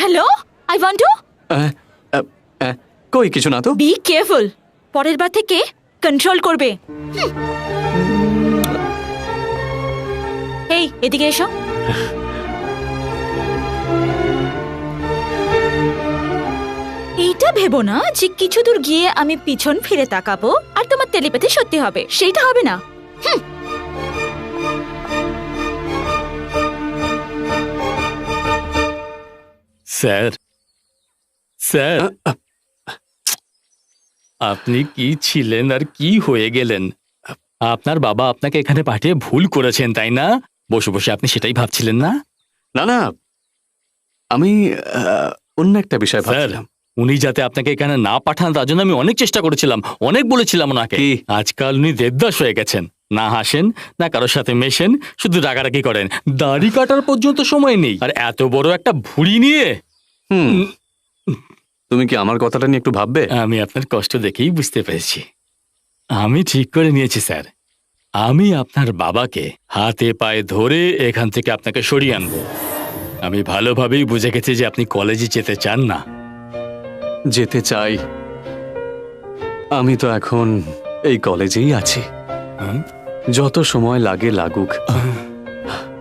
Hello, I want to. কই কিছু না তো। বি কেয়ারফুল, পরের বার থেকে কন্ট্রোল করবে। এই এদিকে এসো। এইটা ভেবো না যে কিছু দূর গিয়ে আমি পিছন ফিরে তাকাবো আর তোমার টেলিপ্যাথি সত্যি হবে, সেইটা হবে না। স্যার স্যার আপনি কি ছিলেন আর কি হয়ে গেলেন? আপনার বাবা আপনাকে এখানে পাঠিয়ে ভুল করেছেন তাই না? বসে বসে আপনি সেটাই ভাবছিলেন না? না না, আমি অন্য একটা বিষয় স্যার ভাবছিলাম। উনি যাতে আপনাকে এখানে না পাঠান তার জন্য আমি অনেক চেষ্টা করেছিলাম, অনেক বলেছিলাম ওনাকে। কি? আজকাল উনি দেবদাস হয়ে গেছেন, না হাসেন না কারোর সাথে মেশেন, শুধু রাগারাগি করেন। দাড়ি কাটার পর্যন্ত সময় নেই, আর এত বড় একটা ভুঁড়ি নিয়ে। তুমি কি আমার কথাটা নিয়ে একটু ভাববে? আমি আপনার কষ্ট দেখেই বুঝতে পেরেছি। আমি ঠিক করে নিয়েছি স্যার, আমি আপনার বাবাকে হাতে পায়ে ধরে এখান থেকে আপনাকে সরিয়ে আনবো। আমি ভালোভাবেই বুঝে গেছি যে আপনি কলেজে যেতে চান না। যেতে চাই, আমি তো এখন এই কলেজেই আছি। হুম? যত সময় লাগে লাগুক,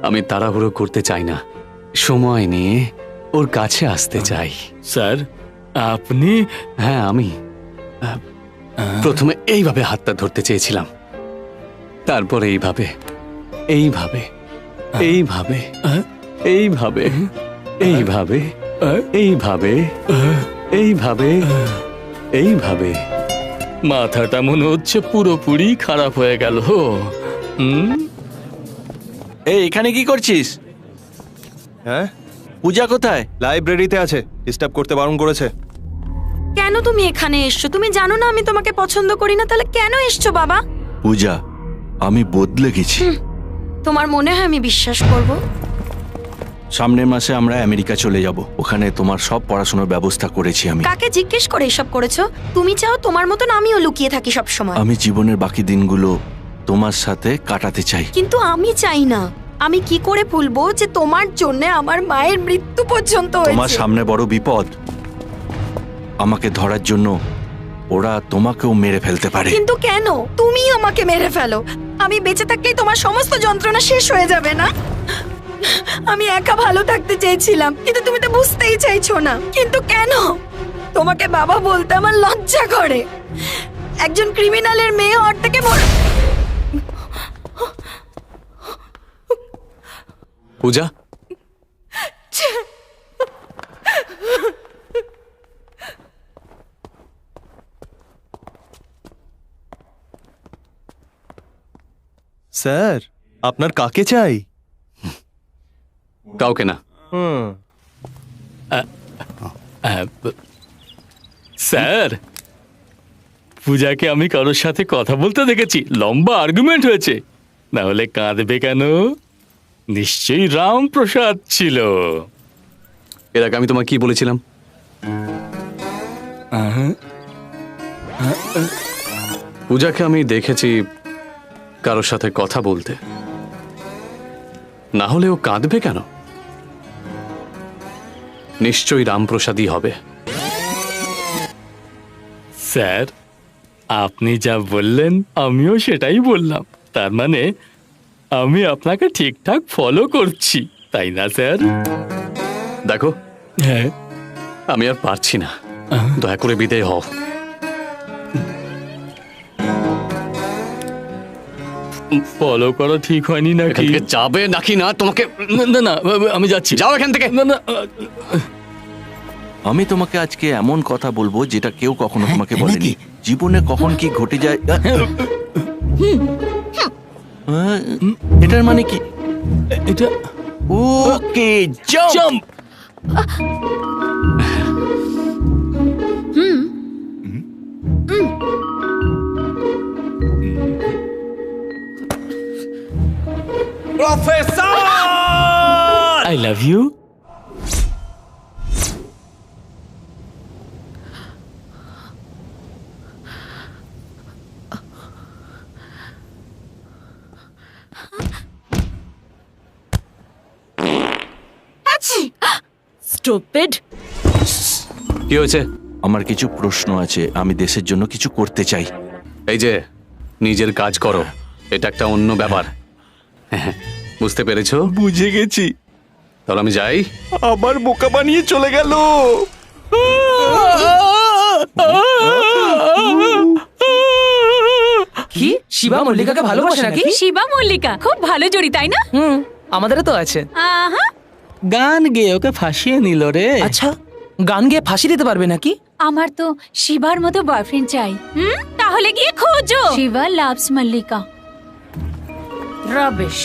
আমি তাড়াহুড়ো করতে চাই না, সময় নিয়ে ওর কাছে আসতে চাই। স্যার আপনি হ্যাঁ, আমি প্রথমে এইভাবে হাতটা ধরতে চেয়েছিলাম, তারপর এইভাবে এইভাবে এইভাবে এইভাবে এইভাবে এইভাবে এইভাবে এইভাবে। মাথাটা মনে হচ্ছে পুরোপুরি খারাপ হয়ে গেল। এই এখানে কি করছিস? হ্যাঁ, পূজা কোথায়? লাইব্রেরিতে আছে, ডিস্টার্ব করতে বারণ করেছে। কেন তুমি এখানে এসছো? তুমি জানো না আমি তোমাকে পছন্দ করি না, তাহলে কেন এসছো বাবা? পূজা, আমি বদলে গেছি। তোমার মনে হয় আমি বিশ্বাস করব? সামনের মাসে আমরা আমেরিকা চলে যাব, ওখানে তোমার সব পড়াশোনার ব্যবস্থা করেছি আমি। কাকে জিজ্ঞেস করে এসব করেছো? তুমি চাও তোমার মতন আমিও লুকিয়ে থাকি সব সময়? আমি জীবনের বাকি দিনগুলো তোমার সাথে কাটাতে চাই। কিন্তু আমি চাই না। আমি কি করে ভুলবো যে তোমার জন্য আমার মায়ের মৃত্যু পর্যন্ত তোমার হয়েছে? সামনে বড় বিপদ, আমাকে ধরার জন্য ওরা তোমাকেও মেরে ফেলতে পারে। কিন্তু কেন? তুমি আমাকে মেরে ফেলো, আমি বেঁচে থাকলেই তোমার সমস্ত যন্ত্রণা শেষ হয়ে যাবে না? আমি একা ভালো থাকতে চেয়েছিলাম, কিন্তু তুমি তো বুঝতেই চাইছো না। কিন্তু কেন? তোমাকে বাবা বলতে আমার লজ্জা করে। একজন ক্রিমিনালের মেয়ে হওয়ার থেকে পূজা, স্যার, আপনার কাকে চাই? কাউকে না। স্যার পূজাকে আমি কারোর সাথে কথা বলতে দেখেছি, লম্বা আর্গুমেন্ট হয়েছে, না হলে কাঁদবে কেন? নিশ্চয়ই রামপ্রসাদ ছিল। এর আগে আমি তোমায় কি বলেছিলাম? পূজাকে আমি দেখেছি কারোর সাথে কথা বলতে, না হলে ও কাঁদবে কেন? নিশ্চয়ই রামপ্রসাদই হবে। স্যার, আপনি যা বললেন আমিও সেটাই বললাম। তার মানে আমি আপনাকে ঠিকঠাক ফলো করছি, তাই না স্যার? দেখো, হ্যাঁ। আমি আর পারছি না, দয়া করে বিদায় হও। ফলো করা ঠিক হয়নি এখান নাকি? থেকে যাবে নাকি না তোমাকে? না না না, আমি যাচ্ছি। যাও এখান থেকে। না না, আমি তোমাকে আজকে এমন কথা বলবো যেটা কেউ কখনো তোমাকে বলেনি। জীবনে কখন কি ঘটে যায় এটার মানে কি? এটা okay, jump. Jump. I love you. Stupid. কি হয়েছে? আমার কিছু প্রশ্ন আছে, আমি দেশের জন্য কিছু করতে চাই। এই যে, নিজের কাজ করো, এটা একটা অন্য ব্যাপার। বুঝতে পেরেছো? বুঝে গেছি। তাহলে আমি যাই। আবার বোকা বানিয়ে চলে গেল। কি শিবা মল্লিকাকে ভালোবাসে নাকি? শিবা মল্লিকা খুব ভালো জড়ি, তাই না? আমাদেরও তো আছে। আহা, গান গেয়ে ওকে ফাঁসিয়ে নিল রে। আচ্ছা, গান গেয়ে ফাঁসি দিতে পারবে নাকি? আমার তো শিবার মতো বয়ফ্রেন্ড চাই। তাহলে গিয়ে খোঁজো। শিবা লাভস মল্লিকা। রাবিশ।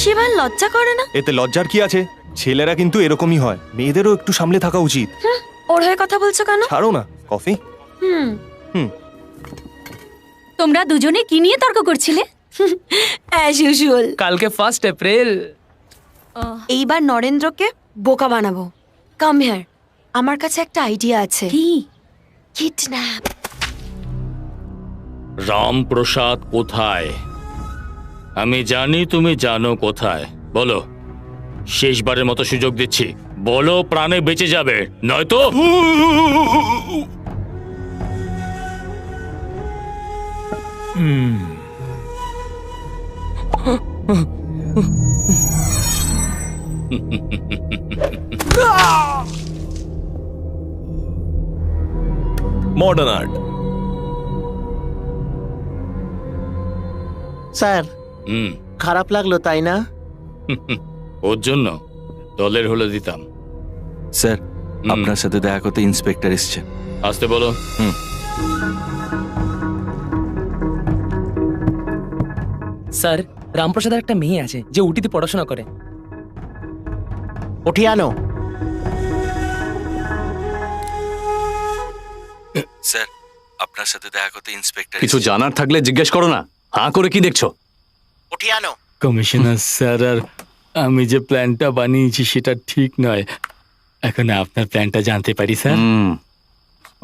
শিবার লজ্জা করে না? এতে লজ্জার কি আছে? ছেলেরা কিন্তু এরকমই হয়, মেয়েদেরও একটু সামলে থাকা উচিত। ওর হয়ে কথা বলছো কেন? ছাড়ো না, কফি। তোমরা দুজনে কি নিয়ে তর্ক করছিলে? As usual. কালকে 1 এপ্রিল। এইবার নরেন্দ্রকে বোকা বানাবো। কাম হিয়ার, আমার কাছে একটা আইডিয়া আছে। কি? কিডন্যাপ। রামপ্রসাদ কোথায়? আমি জানি তুমি জানো কোথায়। বলো, শেষবারের মতো সুযোগ দিচ্ছি, বলো, প্রাণে বেঁচে যাবে, নয়তো মডার্ন আর্ট। স্যার, হুম, খারাপ লাগলো তাই না? ওর জন্য দলের হলে দিতাম। স্যার, আপনার সাথে দেখা করতে ইন্সপেক্টর এসছে। আসতে বলো। স্যার, রামপ্রসাদের একটা মেয়ে আছে যে উটিতে পড়াশোনা করে। উঠিয়ে আনো। স্যার, আপনার সাথে দেখা করতে ইন্সপেক্টর কিছু জানার থাকলে জিজ্ঞেস করো না, হাঁ করে কি দেখছো? উঠিয়ে আনো। কমিশনার স্যার, আর আমি যে প্ল্যানটা বানিয়েছি সেটা ঠিক নয়। এখন আপনার প্ল্যানটা জানতে পারি স্যার?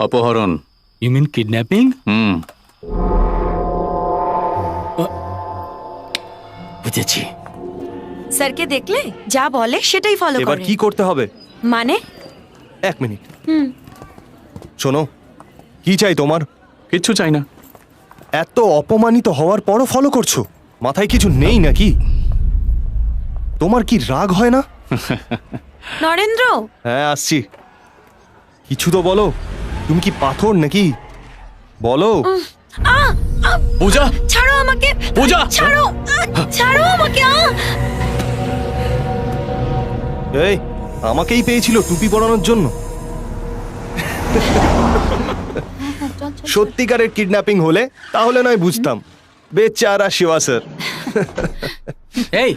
অপহরণ। You mean kidnapping? বুঝেছি। স্যারকে দেখলে যা বলে সেটাই ফলো এবার করে। কি করতে হবে? মানে? 1 মিনিট। শোনো, কি চাই তোমার? কিচ্ছু চাই না। এত অপমানিত হওয়ার পরও ফলো করছো? মাথায় কিছু নেই নাকি? তোমার কি রাগ হয় না? নরেন্দ্র, হ্যাঁ, আসছি। কিছু তো বলো, তুমি কি পাথর নাকি? বলো। পূজা, ছাড়ো আমাকে। পূজা! ছাড়ো, ছাড়ো আমাকে। এই, আমাকেই পেয়েছিল টুপি পরানোর জন্য। সত্যিকারের কিডন্যাপিং হলে তাহলে নয় বুঝতাম। বেচারা শিবা স্যার। এই,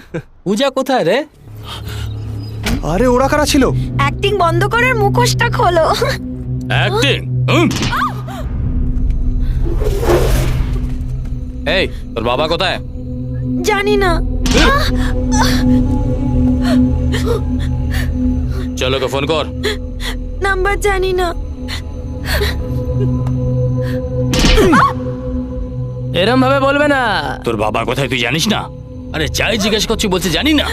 পূজা কোথায় রে? আরে ওরা কারা ছিল? অ্যাক্টিং বন্ধ করার মুখোশটা খোলো। অ্যাক্টিং? এই, তোর বাবা কোথায়? জানি না। চলো, ওকে ফোন কর। নাম্বার জানি না। এরম ভাবে বলবে না। তোর বাবা কোথায় তুই জানিস না? আরে যাই জিজ্ঞেস করছি বলছে জানি না।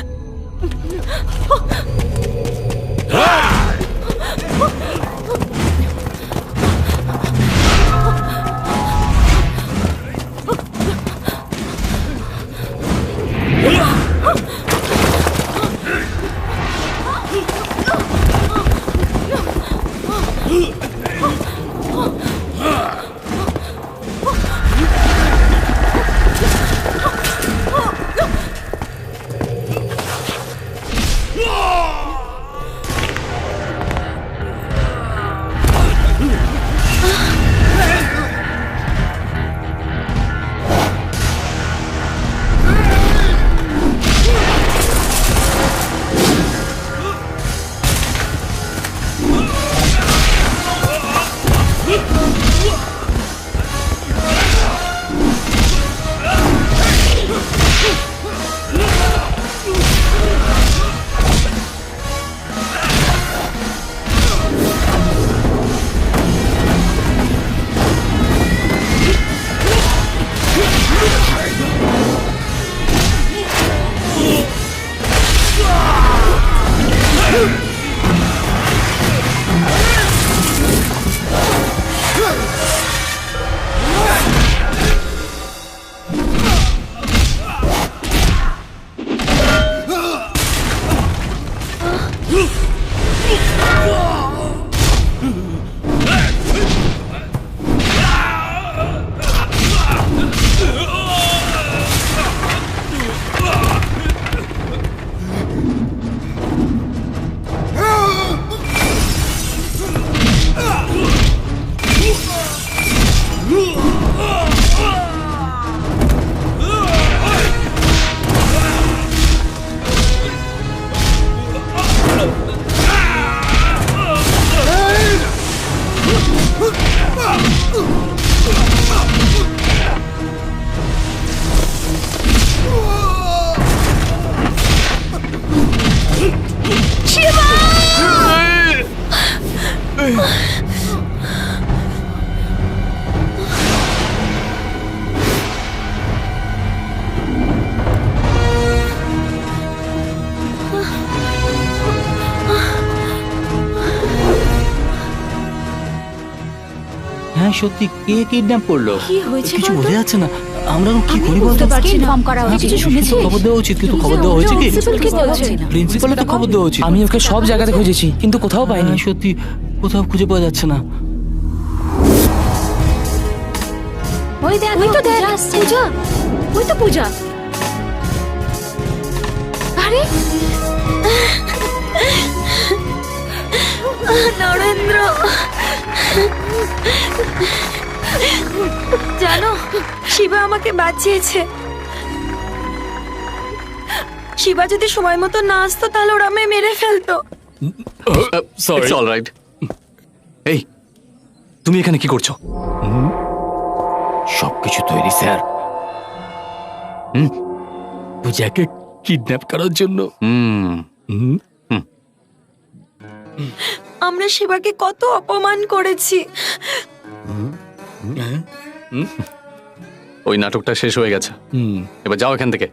হ্যাঁ সত্যি, কে কিডন্যাপ করলো? কি হয়েছে কিছু বলতো? বোঝা যাচ্ছে না। আমরা এখন কি আমি করি বলতো? বুঝতে পারছি না। ইনফর্ম করা উচিত। কিছু শুনেছিস? খবর দেওয়া উচিত, কিন্তু খবর দেওয়া হয়েছে কি? প্রিন্সিপালকে বলছে। প্রিন্সিপালের তো খবর দেওয়া উচিত। আমি ওকে সব জায়গাতে খুঁজেছি কিন্তু কোথাও পাইনি। হ্যাঁ, সত্যি কোথাও খুঁজে পাওয়া যাচ্ছে না। ওই দেখ, ওই তো দেখ, পূজা। ওই তো পূজা। আরে নরেন্দ্র, জানো শিবা আমাকে বাঁচিয়েছে। শিবা যদি সময় মতো না আসতো তাহলে ওরা আমায় মেরে ফেলতো। সরি। It's alright. এই, তুমি এখানে কি করছো? সবকিছু তৈরি স্যার। পূজাকে কিডন্যাপ করার জন্য। হুম, আমরা শিবাকে কত অপমান করেছি। ওই নাটকটা শেষ হয়ে গেছে, এবার যাও এখান থেকে।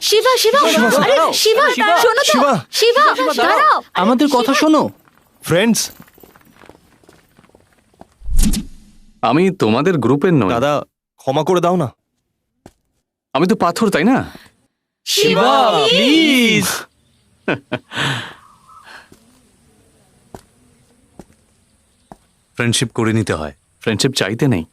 শিবা, শিবা, আরে শিবা, শোনো তো। শিবা, শিবা, দাঁড়াও। আমাদের কথা শোনো। ফ্রেন্ডস, আমি তোমাদের গ্রুপের নই। দাদা ক্ষমা করে দাও না। আমি তো পাথর, তাই না? শিবা প্লিজ। ফ্রেন্ডশিপ করে নিতে হয়, ফ্রেন্ডশিপ চাইতে নেই।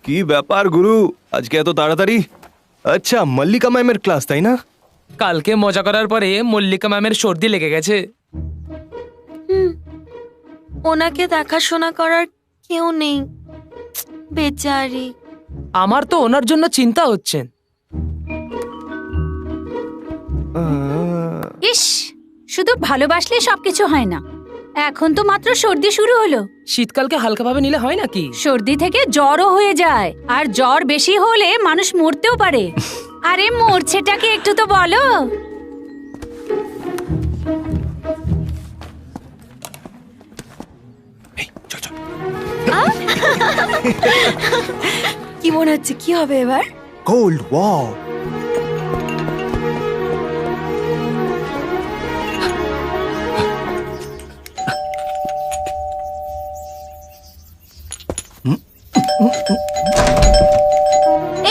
কি ব্যাপার গুরু, আজকে এত তাড়াতাড়ি? আচ্ছা, মল্লিকা ম্যামের ক্লাস, তাই না? কালকে মজা করার পরে মল্লিকা ম্যামের সর্দি লেগে গেছে। ওনাকে দেখাশোনা করার কেউ নেই, বেচারি। আমার তো ওনার জন্য চিন্তা হচ্ছে। ইস, শুধু ভালোবাসলে সবকিছু হয় না। এখন তো মাত্র সর্দি শুরু হলো। শীতকালকে হালকাভাবে নিলে হয় নাকি? সর্দি থেকে জ্বরও হয়ে যায়, আর জ্বর বেশি হলে মানুষ মরতেও পারে। আরে মরছেটাকে একটু তো বলো। কি মনে হচ্ছে কি হবে এবার? Gold, wow.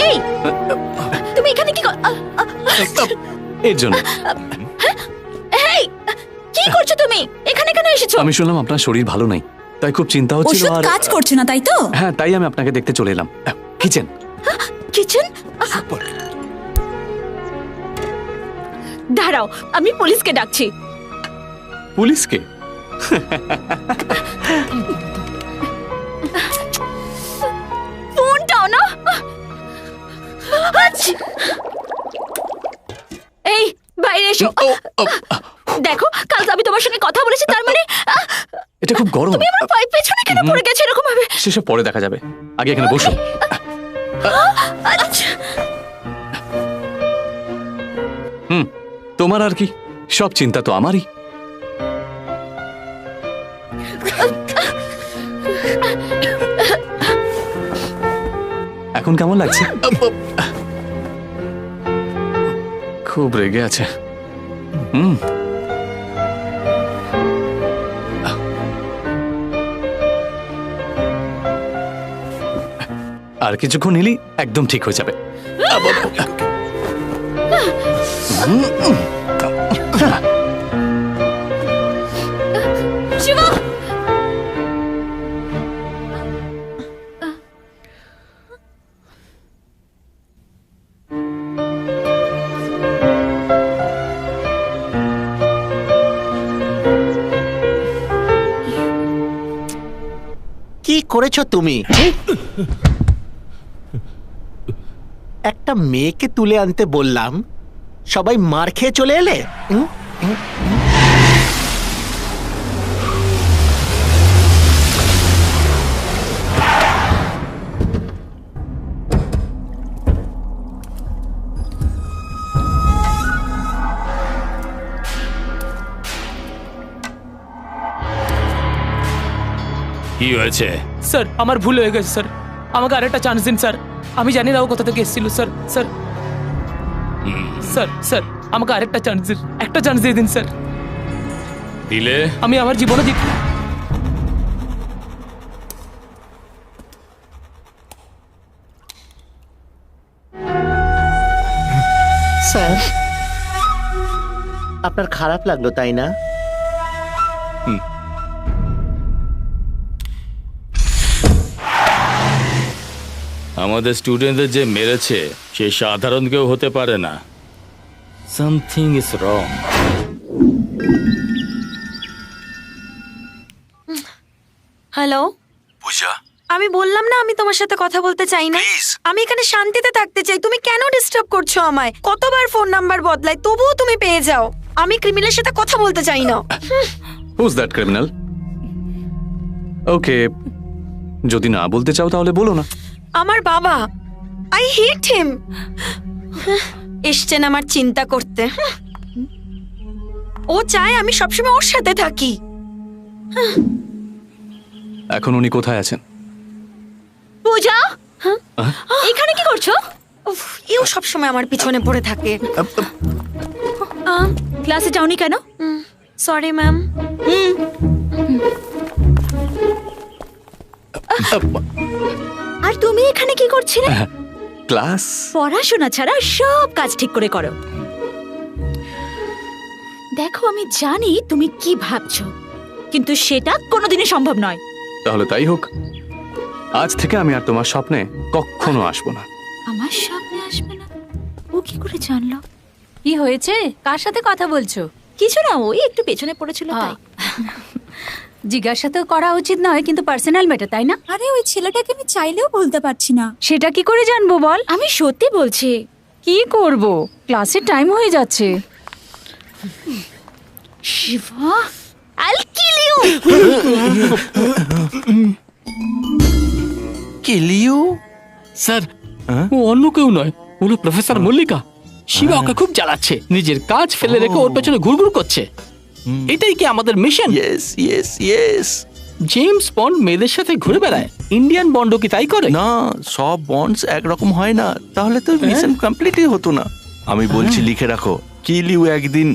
এই, তুমি এখানে কি এর জন্য এই, কি করছো তুমি? এখানে কেন এসেছো? আমি শুনলাম আপনার শরীর ভালো নাই, তাই খুব চিন্তা হচ্ছিল। ওষুধ আর কাজ করছে না, তাই তো? হ্যাঁ, তাই আমি আপনাকে দেখতে চলে এলাম। কিচেন। কিচেন? দাঁড়াও, আমি পুলিশকে ডাকছি। পুলিশকে? ফোনটাও না। আচ্ছা। এই, বাইরে এসো। দেখো, কাল তো আমি তোমার সঙ্গে কথা বলেছি, তার মানে এটা খুব গরম। তুমি আমার পায়ের পেছনে কেন পড়ে গেছো এরকম ভাবে? সেসব পরে দেখা যাবে, আগে এখানে বসুন। আচ্ছা। তোমার আর কি, সব চিন্তা তো আমারই। এখন কেমন লাগছে? খুব রেগে আছে। আর কিছুক্ষণ এলেই একদম ঠিক হয়ে যাবে। শিবা, কি করেছো তুমি? একটা মেয়েকে তুলে আনতে বললাম, সবাই মার খেয়ে চলে এলে। কি হয়েছে? স্যার, আমার ভুল হয়ে গেছে স্যার, আমাকে আরেকটা চান্স দিন স্যার। আমি জানি না ও কোথা থেকে এসেছিল স্যার। স্যার স্যার স্যার আমাকে আরেকটা চান্স দিন, একটা চান্স দিয়ে দিন স্যার। দিলে আমি আমার জীবনে স্যার, আপনার খারাপ লাগলো তাই না? আমাদের স্টুডেন্টদের যে মেরেছে সে সাধারণ কেউ হতে পারে না। Something is wrong. হ্যালো পূজা, আমি বললাম না আমি তোমার সাথে কথা বলতে চাই না। আমি এখানে শান্তিতে থাকতে চাই, তুমি কেন ডিস্টার্ব করছো আমায়? কতবার ফোন নাম্বার বদলাই তবুও তুমি পেয়ে যাও। আমি ক্রিমিনালের সাথে কথা বলতে চাই না। Whose that criminal? ওকে, যদি না বলতে চাও তাহলে বলো না। আমার বাবা, আই হেট হিম। এসছেন আমার চিন্তা করতে। ও চায় আমি সবসময় ওর সাথে থাকি। এখন উনি কোথায় আছেন? পূজা, এখানে কি করছো? উফ, এও সবসময় আমার পিছনে পড়ে থাকে। ক্লাসে যাওনি কেন? Sorry ma'am. আর তুমি এখানে কি করছিলে? ক্লাস? পড়াশোনা ছাড়া সব কাজ ঠিক করে করো। দেখো, আমি জানি তুমি কি ভাবছো, কিন্তু সেটা কোনোদিনই সম্ভব নয়। তাহলে তাই হোক, আজ থেকে আমি আর তোমার স্বপ্নে কখনো আসবো না। আমার সামনে আসবে না? ও কি করে জানলো? কি হয়েছে? কার সাথে কথা বলছো? কিছু না, ওই একটু পেছনে পড়েছিল তাই। জিজ্ঞাসা তো করা উচিত নয়, কিন্তু পার্সোনাল ম্যাটার, তাই না? আরে ওই ছেলেটাকে আমি চাইলেও বলতে পারছি না। সেটা কি করে জানবো বল? আমি সত্যি বলছি। কি করব, ক্লাসের টাইম হয়ে যাচ্ছে। Shiba, I'll kill you! Sir ও অন্য কেউ নয়, ওরা প্রফেসর মল্লিকা। শিবা ওকে খুব জ্বালাচ্ছে, নিজের কাজ ফেলে রেখে ওর পেছনে ঘুরঘুর করছে। এটাই কি আমাদের mission? Yes yes yes. James bond মেয়েদের সাথে ঘুরে বেড়ায়, ইন্ডিয়ান বন্ডও কি তাই করে? না, সব বন্ডস একরকম হয় না, তাহলে তো মিশন কমপ্লিটই হতো না। আমি বলছি লিখে রাখো, কিল ইউ একদিন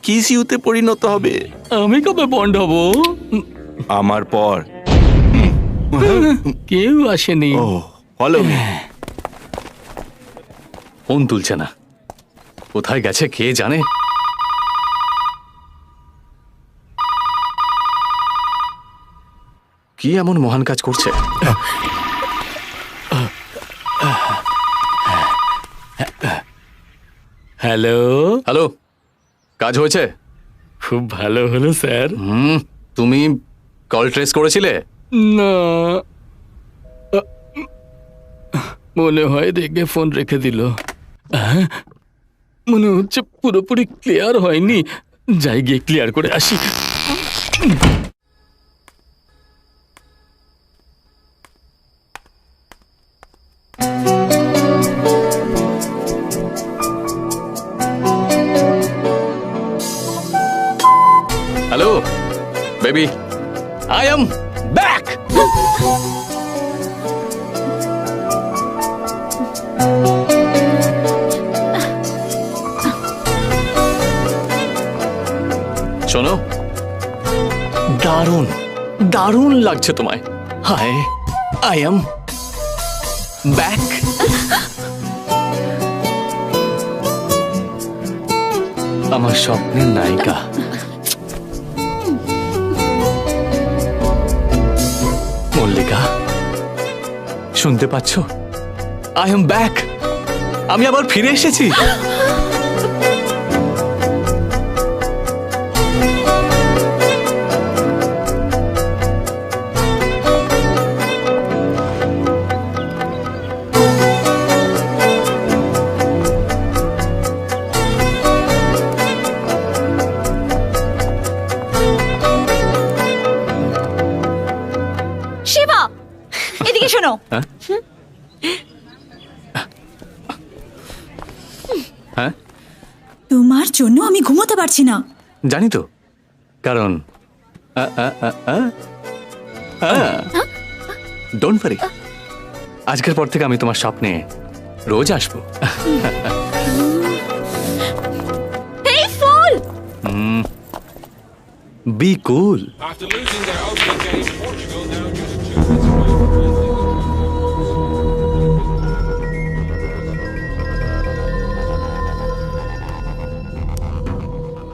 কিস ইউতে পরিণত হবে। আমি কবে বন্ড হব? আমার পর। কেউ আসেনি। ও ফলো মি। ফোন তুলছে না, কোথায় গেছে কে জানে। কি এমন মহান কাজ করছে? হ্যালো হ্যালো, কাজ হয়েছে? খুব ভালো হলো স্যার। তুমি কল ট্রেস করেছিলে? না, মনে হয় রেগে ফোন রেখে দিল। মনে হচ্ছে পুরোপুরি ক্লিয়ার হয়নি, যাই গিয়ে ক্লিয়ার করে আসি। Hello baby, I am back. শোনো, দারুণ দারুণ লাগছে তোমায়। হায়, আই এম ব্যাক। আমার স্বপ্নের নায়িকা। মল্লিকা, শুনতে পাচ্ছ? I am back. আমি আবার ফিরে এসেছি। শিবা, এদিকে শোনো। হ্যাঁ? হ্যাঁ, তোমার জন্য আমি ঘুমোতে পারছি না। জানি তো, কারণ ডোন্ট ওয়ারি, আজকের পর থেকে আমি তোমার স্বপ্নে রোজ আসবো। এই fool! Be cool.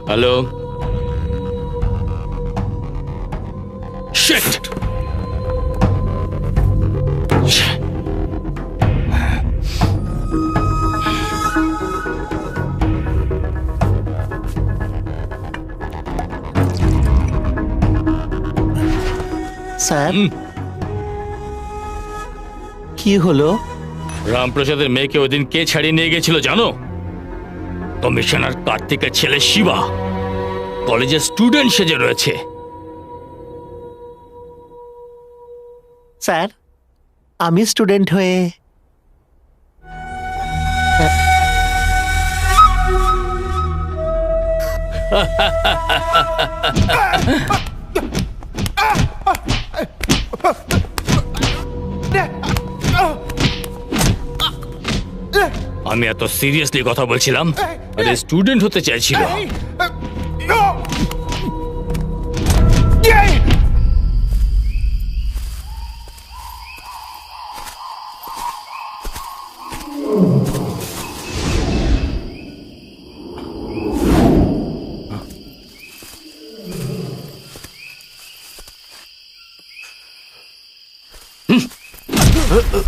Hello, shit! Sir, কি হলো? রামপ্রসাদের মেয়েকে ওদিন কে ছাড়িয়ে নিয়ে গেছিল জানো? কমিশনার কার্তিকের ছেলে শিবা কলেজের স্টুডেন্ট সেজে রয়েছে। স্যার, আমি স্টুডেন্ট হয়ে আমি এত সিরিয়াসলি কথা বলছিলাম, আরে স্টুডেন্ট হতে চাইছিল।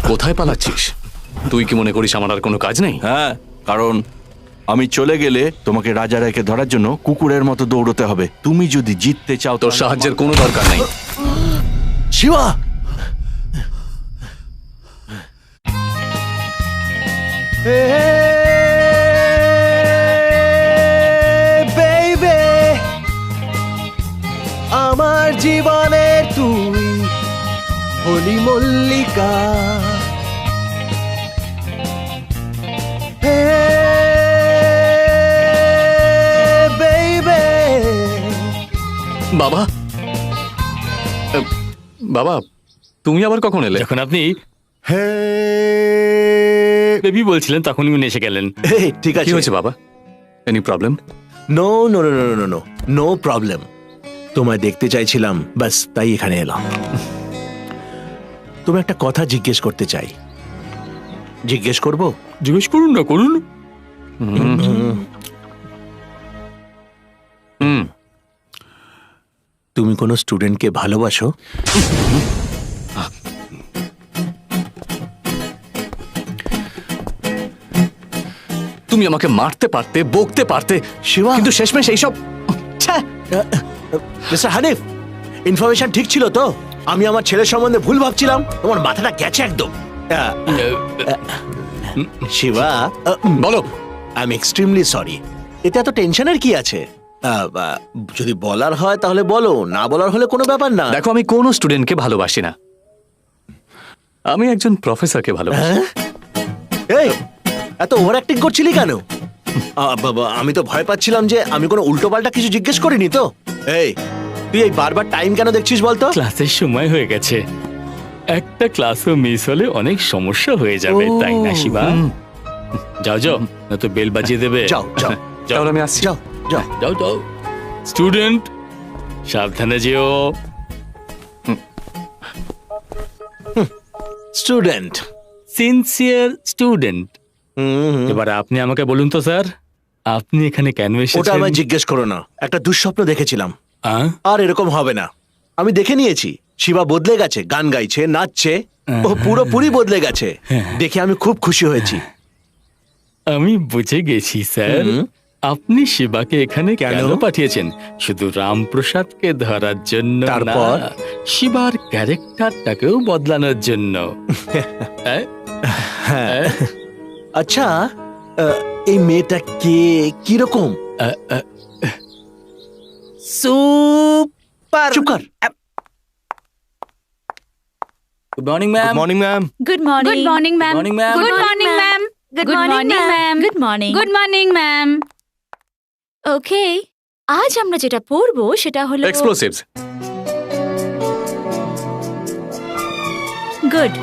কোথায় পালাচ্ছিস? তুই কি মনে করিস আমার আর কোনো কাজ নেই? হ্যাঁ, কারণ আমি চলে গেলে তোমাকে রাজা রায়কে ধরার জন্য কুকুরের মতো দৌড়তে হবে। তুমি যদি জিততে চাও, তোর সাহায্যের কোনো দরকার নেই। শিবা! আমার জীবনের তুই হলি মল্লিকা। হে বেইবে। বাবা বাবা তুমি আবার কখন এলে? যখন আপনি হে বেবি বলছিলেন তখনই উনি এসে গেলেন। এই, ঠিক কি আছে। হয়েছে বাবা? Any problem? No no no no no no no problem. তোমায় দেখতে চাইছিলাম, বাস তাই এখানে এলাম। তুমি একটা কথা জিজ্ঞেস করতে চাই, জিজ্ঞেস করব? জিজ্ঞেস করুন না, করুন। হুম তুমি কোনো স্টুডেন্টকে ভালোবাসো? তুমি আমাকে মারতে পারতে, বকতে পারতে, শিবা। কিন্তু শেষমেশ এইসব। মিস্টার হানিফ, ইনফরমেশন ঠিক ছিল তো? আমি আমার ছেলের সম্বন্ধে ভুল ভাবছিলাম? তোমার মাথাটা গেছে একদম। শিবা, বলো। I am extremely sorry. এতে এত টেনশনের কি আছে? যদি বলার হয় তাহলে বলো, না বলার হলে কোনো ব্যাপার না। দেখো, আমি কোনো স্টুডেন্টকে ভালোবাসি না, আমি একজন প্রফেসরকে ভালোবাসি। হ্যাঁ? এই, এত ওভার অ্যাক্টিং করছিলি কেন? বাবা, আমি তো ভয় পাচ্ছিলাম যে আমি কোনো উল্টোপাল্টা কিছু জিজ্ঞেস করিনি তো। এই, তুই এই বারবার টাইম কেন দেখছিস বলতো? ক্লাসের সময় হয়ে গেছে, একটা ক্লাসও মিস হলে অনেক সমস্যা হয়ে যাবে, তাই না শিবা? যাও যাও, না তো বেল বাজিয়ে দেবে। যাও যাও তাহলে আমি আসছি। যাও যাও। যাও যাও। স্টুডেন্ট, সাবধানে যেও। Student, sincere student. এবার আপনি আমাকে বলুন তো স্যার, আপনি এখানে কেন ওটা এসেছেন? আমায় জিজ্ঞেস করো না। একটা দুঃস্বপ্ন দেখেছিলাম, আহ? আর এরকম হবে না। আমি দেখে নিয়েছি, শিবা বদলে গেছে, গান গাইছে, নাচছে, ও পুরোপুরি বদলে গেছে। দেখে আমি খুব খুশি হয়েছি। আমি বুঝে গেছি স্যার, আপনি শিবাকে এখানে কেন? কেন পাঠিয়েছেন? শুধু রামপ্রসাদকে ধরার জন্য না, তারপর? শিবার ক্যারেক্টারটাকেও বদলানোর জন্য। হ্যাঁ। আচ্ছা, এই মেয়েটা কে, কিরকম? সুপার। চুপ কর। Good morning ma'am. Morning ma'am. Good morning. Good morning ma'am. Morning, ma'am. Good morning ma'am. Good morning ma'am. Good morning. Good morning ma'am. Okay, আজ আমরা যেটা পড়বো সেটা হলো এক্সপ্লোসিভস। গুড।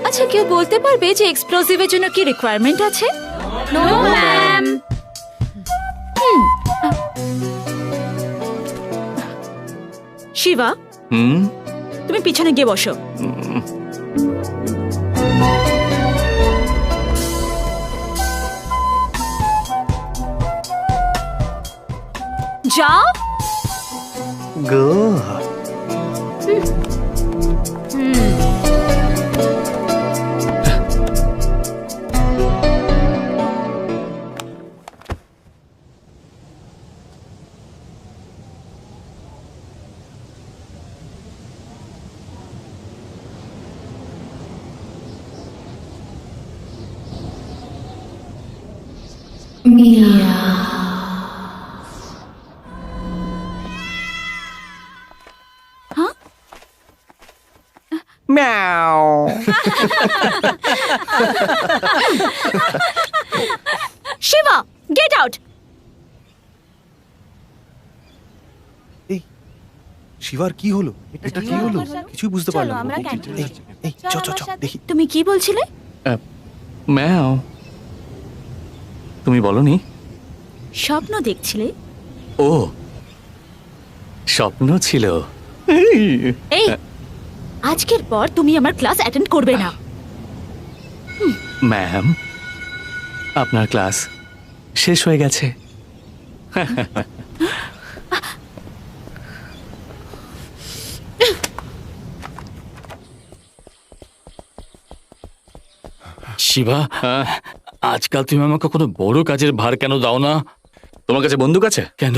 আচ্ছা, কেউ বলতে পারবে যে এক্সপ্লোসিভের জন্য কি রিকোয়ারমেন্ট আছে? No ma'am. শিবা, তুমি পিছনে গিয়ে বসো। যাও। Go. Meow. Shiva, get out. শিবার কি হলো? এটা কি হলো? কিছুই বুঝতে পারলাম না। এই চ চ চ দেখি। তুমি কি বলছিলে? ম্যাও, তুমি বলনি? স্বপ্ন দেখছিলে? ও, স্বপ্ন ছিল। এই, আজকের পর তুমি আমার ক্লাস অ্যাটেন্ড করবে না। ম্যাম, আপনার ক্লাস শেষ হয়ে গেছে। শিবা, আজকাল তুমি আমাকে কোনো বড় কাজের ভার কেন দাও না? তোমার কাছে বন্দুক আছে? কেন?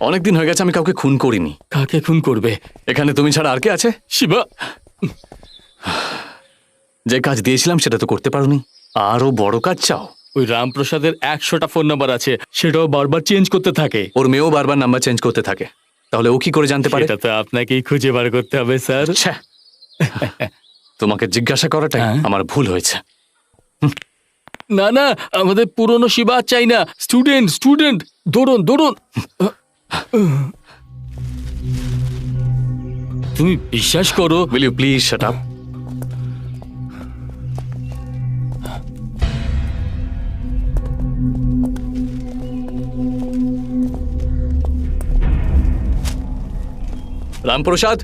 অনেকদিন হয়ে গেছে আমি কাউকে খুন করিনি। কাকে খুন করবে? এখানে তুমি ছাড়া আর কে আছে? শিবা, যে কাজ দিয়েছিলাম সেটা তো করতে পারোনি, আরো বড় কাজ চাও? ওই রামপ্রসাদের 100টা ফোন নাম্বার আছে, সেটাও বারবার চেঞ্জ করতে থাকে। ওর মেয়েও বারবার নাম্বার চেঞ্জ করতে থাকে, তাহলে ও কি করে জানতে পারে? এটা তো আপনাকেই খুঁজে বার করতে হবে স্যার। ছ্যা, তোমাকে জিজ্ঞাসা করাটাই হ্যাঁ? আমার ভুল হয়েছে। না না, আমাদের পুরনো শিবা চাই না। Student student, দৌড়ুন দৌড়ুন। তুমি বিশ্বাস করো, Will you please shut up? Ramprasad,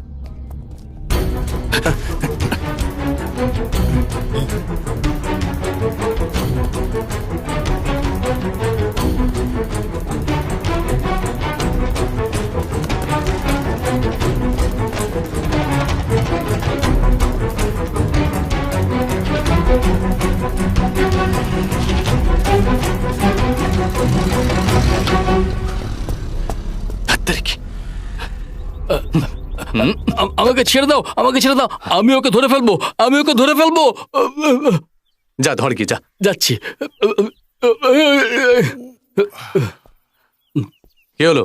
ধাত্তারিকি। আমাকে ছেড়ে দাও, আমাকে ছেড়ে দাও, আমি ওকে ধরে ফেলবো, আমি ওকে ধরে ফেলবো। যা ধর কি, যা। যাচ্ছি। কি হলো?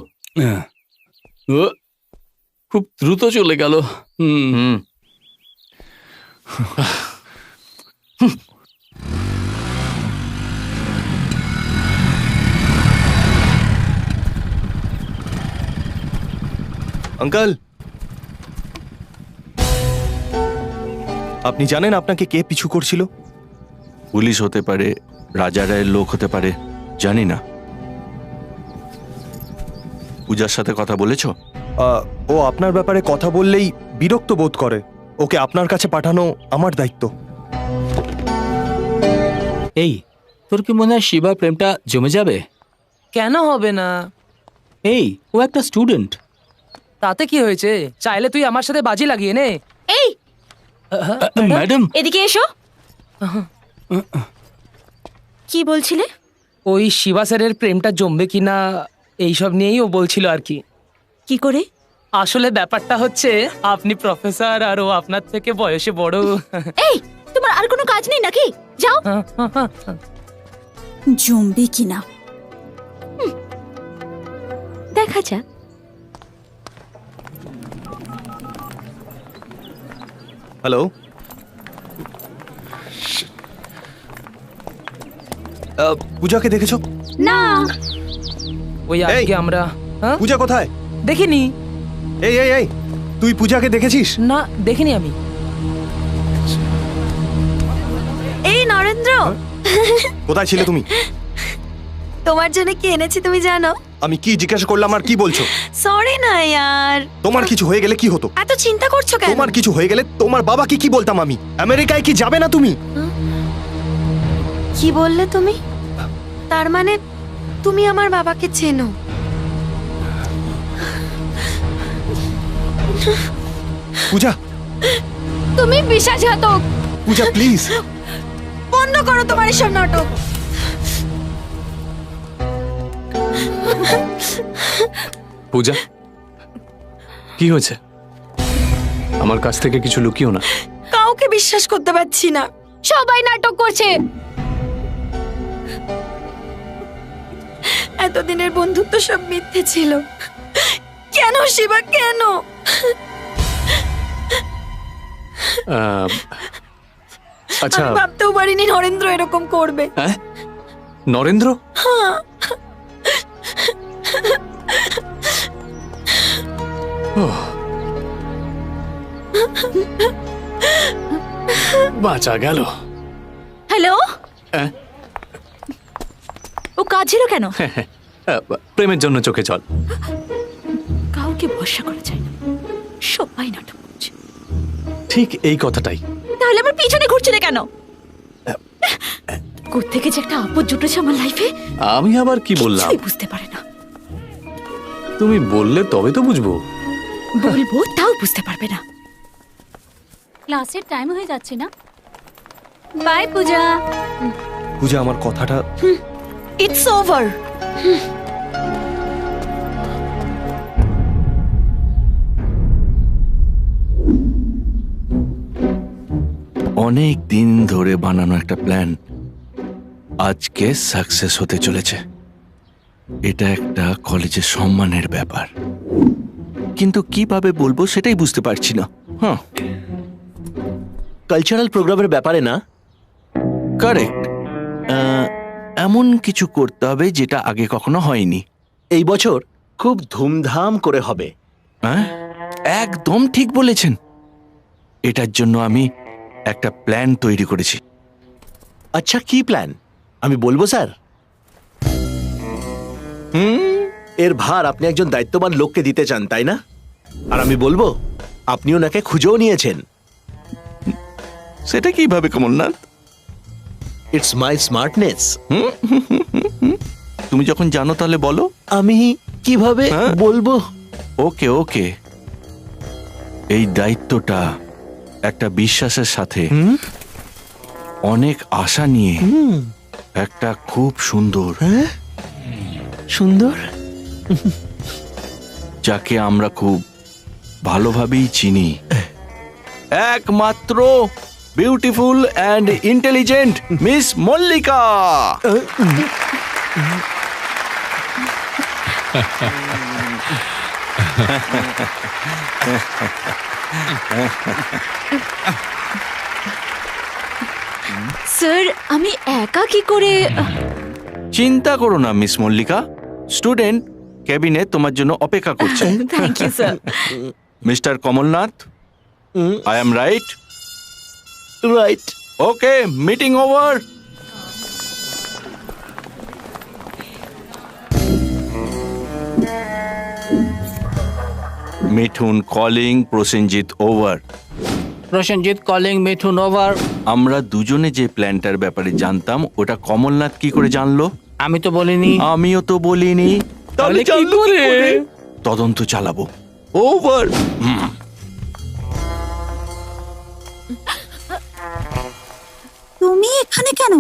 খুব দ্রুত চলে গেল। হুম, আঙ্কেল, আপনি জানেন আপনাকে কে পিছু করছিল? পুলিশ হতে পারে, রাজা রায়ের লোক হতে পারে, জানি না। পূজার সাথে কথা বলেছো? ও আপনার ব্যাপারে কথা বললেই বিরক্ত বোধ করে। ওকে আপনার কাছে পাঠানো আমার দায়িত্ব। এই, তোর কি মনে হয় শিবা প্রেমটা জমে যাবে? কেন হবে না? এই, ও একটা স্টুডেন্ট। তাতে কি হয়েছে? চাইলে তুই আমার সাথে বাজি লাগিয়ে নে। এই ম্যাডাম, এদিকে এসো। কি বলছিলে? ওই শিবা স্যারের প্রেমটা জমবে কিনা এইসব নিয়েই ও বলছিল আর কি। কি করে? আসলে ব্যাপারটা হচ্ছে, আপনি প্রফেসর আর ও আপনার থেকে বয়সে বড়। এই, তোমার আর কোনো কাজ নেই নাকি? যাও। জমবে কিনা দেখা যাক। হ্যালো, পূজাকে দেখেছো? না। ওই আজকে আমরা পূজা কোথায়? দেখিনি। এই এই এই, তুই পূজাকে দেখেছিস? না, দেখিনি আমি। এই নরেন্দ্র, কোথায় ছিলে তুমি? তোমার জন্য কি এনেছি তুমি জানো? আমি কি জিজ্ঞাসা করলাম আর কি বলছো? সরি না यार। তোমার কিছু হয়ে গেলে কি হতো? এত চিন্তা করছো কেন? তোমার কিছু হয়ে গেলে তোমার বাবাকে কি বলতাম আমি? আমেরিকায় কি যাবে না তুমি? কি বললে তুমি? তার মানে তুমি আমার বাবাকে চেনো? পূজা, তুমি বিশ্বাসঘাতক। পূজা প্লিজ। বন্ধ করো তোমার এসব নাটক। পূজা, কি হয়েছে? আমার কাছ থেকে কিছু লুকিও না। কাউকে বিশ্বাস করতে পারছি না। সবাই নাটক করছে। এতদিনের বন্ধুত্ব সব মিথ্যে ছিল। কেন শিবা, কেন? আচ্ছা, আমি ভাবতেও পারিনি নরেন্দ্র এরকম করবে। হ্যাঁ? নরেন্দ্র? ওহ, বাঁচা গেল। হ্যালো, হ্যাঁ? ও কাঁদছিল কেন? প্রেমের জন্য চোখে জল। কাউকে ভরসা করা যায় না, সবাই নাটক করছে। ঠিক এই কথাটাই। তাহলে আমার পিছনে ঘুরছিলে কেন? কোত্থেকে যে একটা আপদ জুটেছে আমার লাইফে, আমি আবার কি বললাম? কিছুই বুঝতে পারে না। তুমি বললে তবে তো বুঝবো। বলবো তাও বুঝতে পারবে না। ক্লাসের টাইম হয়ে যাচ্ছে না? বাই পূজা। পূজা, আমার কথাটা ইটস ওভার। অনেক দিন ধরে বানানো একটা প্ল্যান আজকে সাকসেস হতে চলেছে। এটা একটা কলেজের সম্মানের ব্যাপার, কিন্তু কিভাবে বলবো সেটাই বুঝতে পারছি না। হ্যাঁ, কালচারাল প্রোগ্রামের ব্যাপারে না? কারেক্ট। এমন কিছু করতে হবে যেটা আগে কখনো হয়নি। এই বছর খুব ধুমধাম করে হবে। হ্যাঁ, একদম ঠিক বলেছেন। এটার জন্য আমি একটা প্ল্যান তৈরি করেছি। আচ্ছা, কি প্ল্যান? আমি বলবো স্যার? এর ভার আপনি একজন দায়িত্ববান লোককে দিতে চান, তাই না? আর আমি বলবো আপনি ওনাকে খুঁজেও নিয়েছেন। সেটা কিভাবে কমলনাথ? It's my smartness. তুমি যখন জানো তাহলে বলো। আমি কিভাবে বলবো? ওকে ওকে, এই দায়িত্বটা একটা বিশ্বাসের সাথে, অনেক আশা নিয়ে, একটা খুব সুন্দর, সুন্দর, যাকে আমরা খুব ভালোভাবেই চিনি, একমাত্র beautiful and intelligent miss Mallika. Sir, আমি একা কি করে? চিন্তা করো না মিস মল্লিকা, স্টুডেন্ট ক্যাবিনে তোমার জন্য অপেক্ষা করছে। Thank you sir. Mister Kamalnath, I am right? Right. Okay, meeting over. Mithun calling, Prosenjit over. Prosenjit calling, Mithun over. আমরা দুজনে যে প্ল্যানটার ব্যাপারে জানতাম ওটা কমলনাথ কি করে জানলো? আমি তো বলিনি। আমিও তো বলিনি। তাহলে কি জানলো কি করে? করে? তদন্ত চালাবো। ওভার। তুমি এখানে কেন?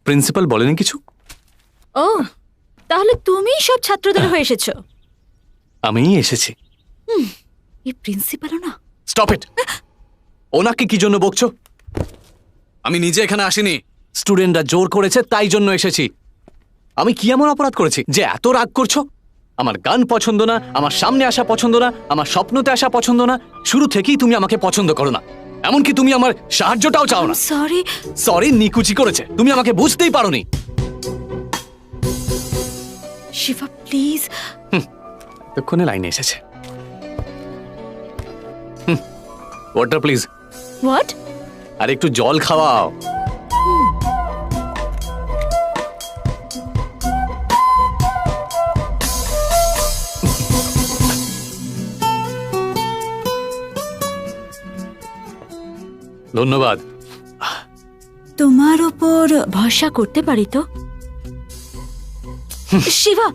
প্রিন্সিপাল বলেনি কিছু? ও, তাহলে তুমি সব ছাত্রদের হয়ে এসেছো? আমিই এসেছি। এই প্রিন্সিপালও না। Stop it! ওনাকে কি জন্য বকছো? আমি নিজে এখানে আসিনি, স্টুডেন্টরা জোর করেছে তাই জন্য এসেছি। আমি কি এমন অপরাধ করেছি যে এত রাগ করছো? আমার গান পছন্দ না, আমার সামনে আসা পছন্দ না, আমার স্বপ্নতে আসা পছন্দ না। শুরু থেকেই তুমি আমাকে পছন্দ করো না, এমনকি তুমি আমার সাহায্যটাও চাও না। সরি। সরি নিকুচি করেছে, তুমি আমাকে বুঝতেই পারোনি। শিবা প্লিজ। এক্ষুনি লাইনে এসেছে। Water please. হোয়াট? আর একটু জল খাওয়াও। ধন্যবাদ। তোমার ওপর ভরসা করতে পারি তো? শিবা,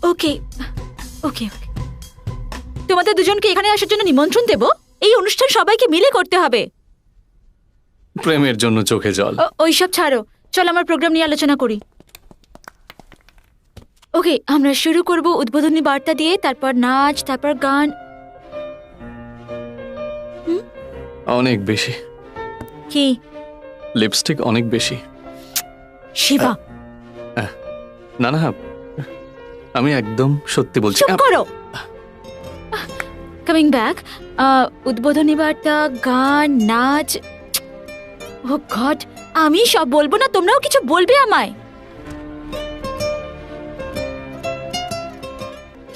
ওকে ওকে ওকে। তোমাদের দুজনকে এখানে আসার জন্য নিমন্ত্রণ দেব। এই অনুষ্ঠান সবাইকে মিলে করতে হবে। প্রেমের জন্য চোখে জল। ওইসব ছাড়ো, চল আমার প্রোগ্রাম নিয়ে আলোচনা করি। ওকে, আমরা শুরু করব উদ্বোধনী বার্তা দিয়ে, তারপর নাচ, তারপর গান। অনেক বেশি। কি? লিপস্টিক অনেক বেশি। শিবা, না না, আমি একদম সত্যি বলছি। চুপ করো। কামিং ব্যাক, উদ্বোধনী বার্তা, গান, নাচ। ও গড, আমি সব বলবো না, তোমরাও কিছু বলবে আমায়?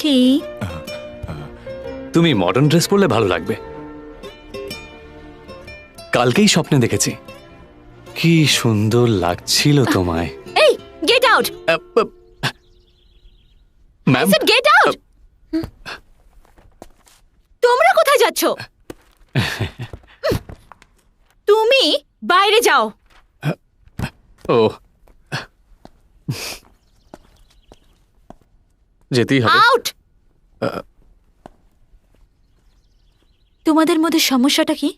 কি? তুমি মডার্ন ড্রেস পরলে ভালো লাগবে। কালকেই স্বপ্নে দেখেছি, কি সুন্দর লাগছিল তোমায়। এই, get out! Ma'am, get out! তোমরা কোথায় যাচ্ছ? তুমি বাইরে যাও। ও, যেতেই হবে। আউট! তোমাদের মধ্যে সমস্যাটা কি?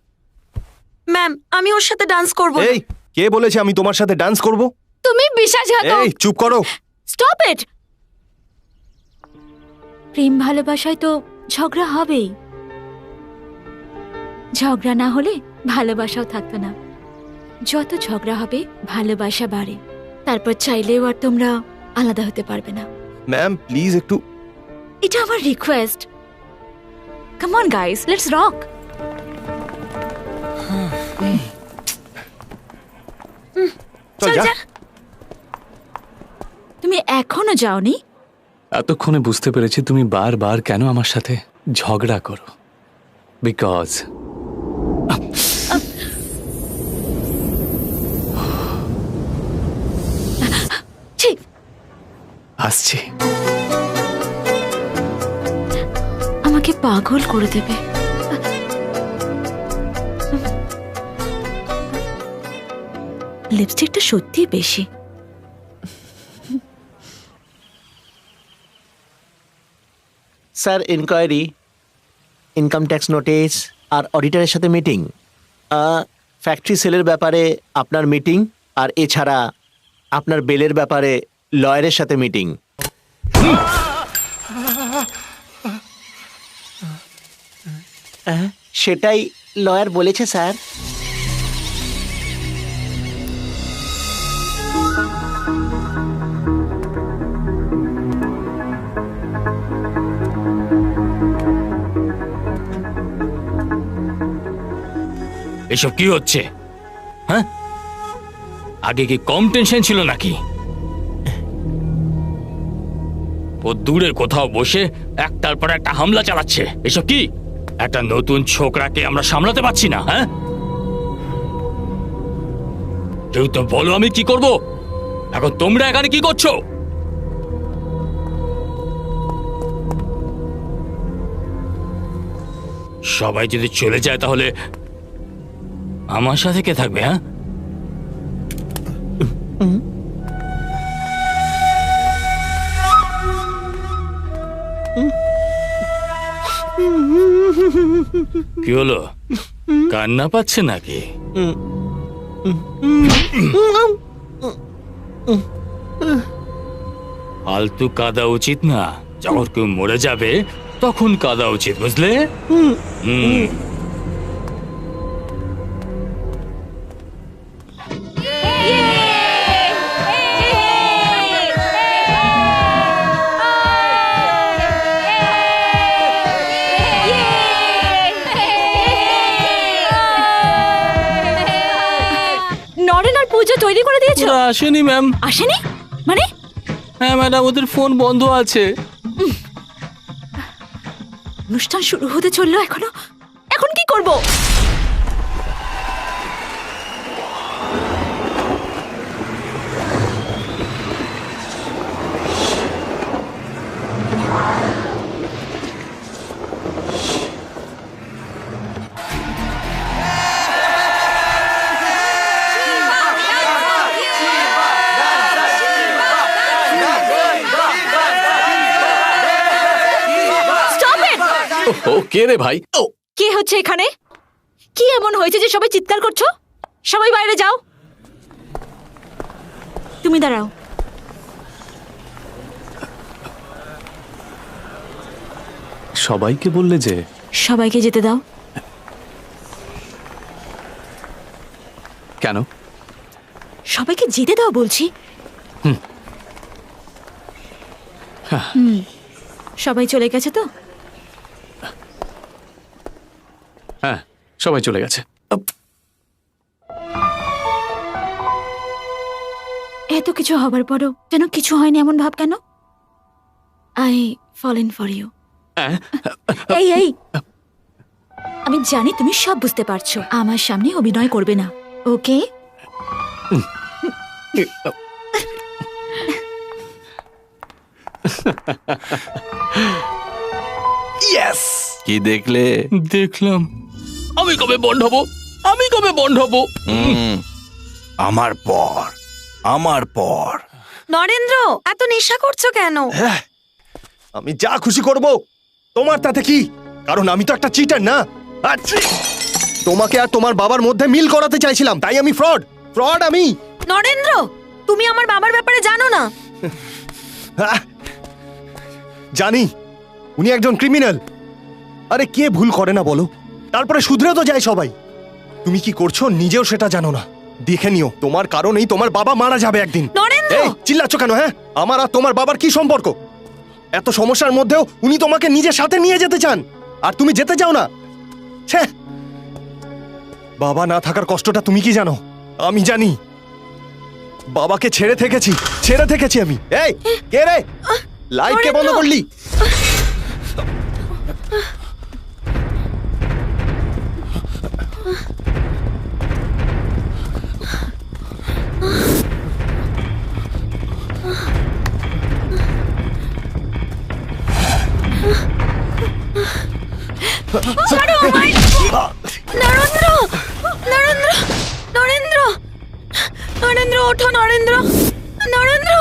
ম্যাম, আমি ওর সাথে ডান্স করব। এই, কে বলেছে আমি তোমার সাথে ডান্স করব? তুমি বিশ্বাসঘাতক। এই চুপ করো। Stop it! প্রেম ভালোবাসায় তো ঝগড়া হবেই। ঝগড়া না হলে ভালোবাসাও থাকতো না। যত ঝগড়া হবে ভালোবাসা বাড়ে, তারপর চাইলেও আর তোমরা আলাদা হতে পারবে না। ম্যাম প্লিজ একটু। এটা আমার request. Come on guys, let's rock. চল যা। তুমি এখনো যাওনি? এতক্ষণে বুঝতে পেরেছি তুমি বারবার কেন আমার সাথে ঝগড়া করো। বিকজ ঠিক আসছি। আমাকে পাগল করে দেবে। লিপস্টিকটা সত্যিই বেশি। Sir inquiry, income tax notice আর অডিটরের সাথে মিটিং, ফ্যাক্টরি সেলের ব্যাপারে আপনার মিটিং, আর এছাড়া আপনার বেলের ব্যাপারে লয়ারের সাথে মিটিং। সেটাই লয়ার বলেছে স্যার। এসব কি হচ্ছে? হ্যাঁ, আগে কি কম টেনশন ছিল নাকি? ও দূরে কোথাও বসে একটার পর একটা হামলা চালাচ্ছে। এসব কি? একটা নতুন ছোকরাকে আমরা সামলাতে পারছি না। হ্যাঁ, কেউ তো বলো আমি কি করব? এখন তোমরা এখানে কি করছো? সবাই যদি চলে যায় তাহলে আমার সাথে কে থাকবে? হ্যাঁ, কি হলো? কান্না পাচ্ছে নাকি? ফালতু কাঁদা উচিত না। যখন কেউ মরে যাবে তখন কাঁদা উচিত, বুঝলে? নরেন আর পূজা তৈরি করে দিয়েছো? আসেনি ম্যাম। আসেনি মানে? হ্যাঁ ম্যাডাম, ওদের ফোন বন্ধ আছে। অনুষ্ঠান শুরু হতে চললো, এখনো এখন কি করব? ও কে রে ভাই? ও কি হচ্ছে এখানে? কি এমন হয়েছে যে সবাই চিৎকার করছো? সবাই বাইরে যাও। তুমি দাঁড়াও। সবাইকে বললে যে? সবাইকে যেতে দাও। কেন? সবাইকে যেতে দাও বলছি। সবাই চলে গেছে তো? হ্যাঁ, সবাই চলে গেছে। এত কিছু হবার পরও যেন কিছু হয়নি এমন ভাব কেন? I fallen for you. এই এই, আমি জানি তুমি সব বুঝতে পারছো। আমার সামনে অভিনয় করবে না, ওকে? ইয়েস! কি দেখলে? দেখলাম। আমি কবে বন্ড হব? আমি কবে বন্ড হব? আমার পর, আমার পর। নরেন্দ্র, এত নেশা করছো কেন? আমি যা খুশি করব, তোমার তাতে কি? কারণ আমি তো একটা চিটার না। তোমাকে আর তোমার বাবার মধ্যে মিল করাতে চাইছিলাম, তাই আমি ফ্রড। ফ্রড আমি। নরেন্দ্র, তুমি আমার বাবার ব্যাপারে জানো না? জানি, উনি একজন ক্রিমিনাল। আরে কে ভুল করে না বলো? তারপরে শুধরে তো যায় সবাই। তুমি কি করছো নিজেও সেটা জানো না। দেখে নিও, তোমার কারণেই তোমার বাবা মারা যাবে একদিন। নরেন্দ্র! এই চিল্লাচ্ছ কেন? হ্যাঁ, আমার আর তোমার বাবার কি সম্পর্ক? এত সমস্যার মধ্যেও উনি তোমাকে নিজের সাথে নিয়ে যেতে চান, আর তুমি যেতে চাও না। ছ্যা! বাবা না থাকার কষ্টটা তুমি কি জানো? আমি জানি। বাবাকে ছেড়ে থেকেছি আমি। এই কে রে? লাইট কে বন্ধ করলি? ছাড়ো আমায়! নরেন্দ্র! নরেন্দ্র! নরেন্দ্র! নরেন্দ্র, ওঠো নরেন্দ্র! নরেন্দ্র!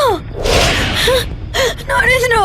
নরেন্দ্র!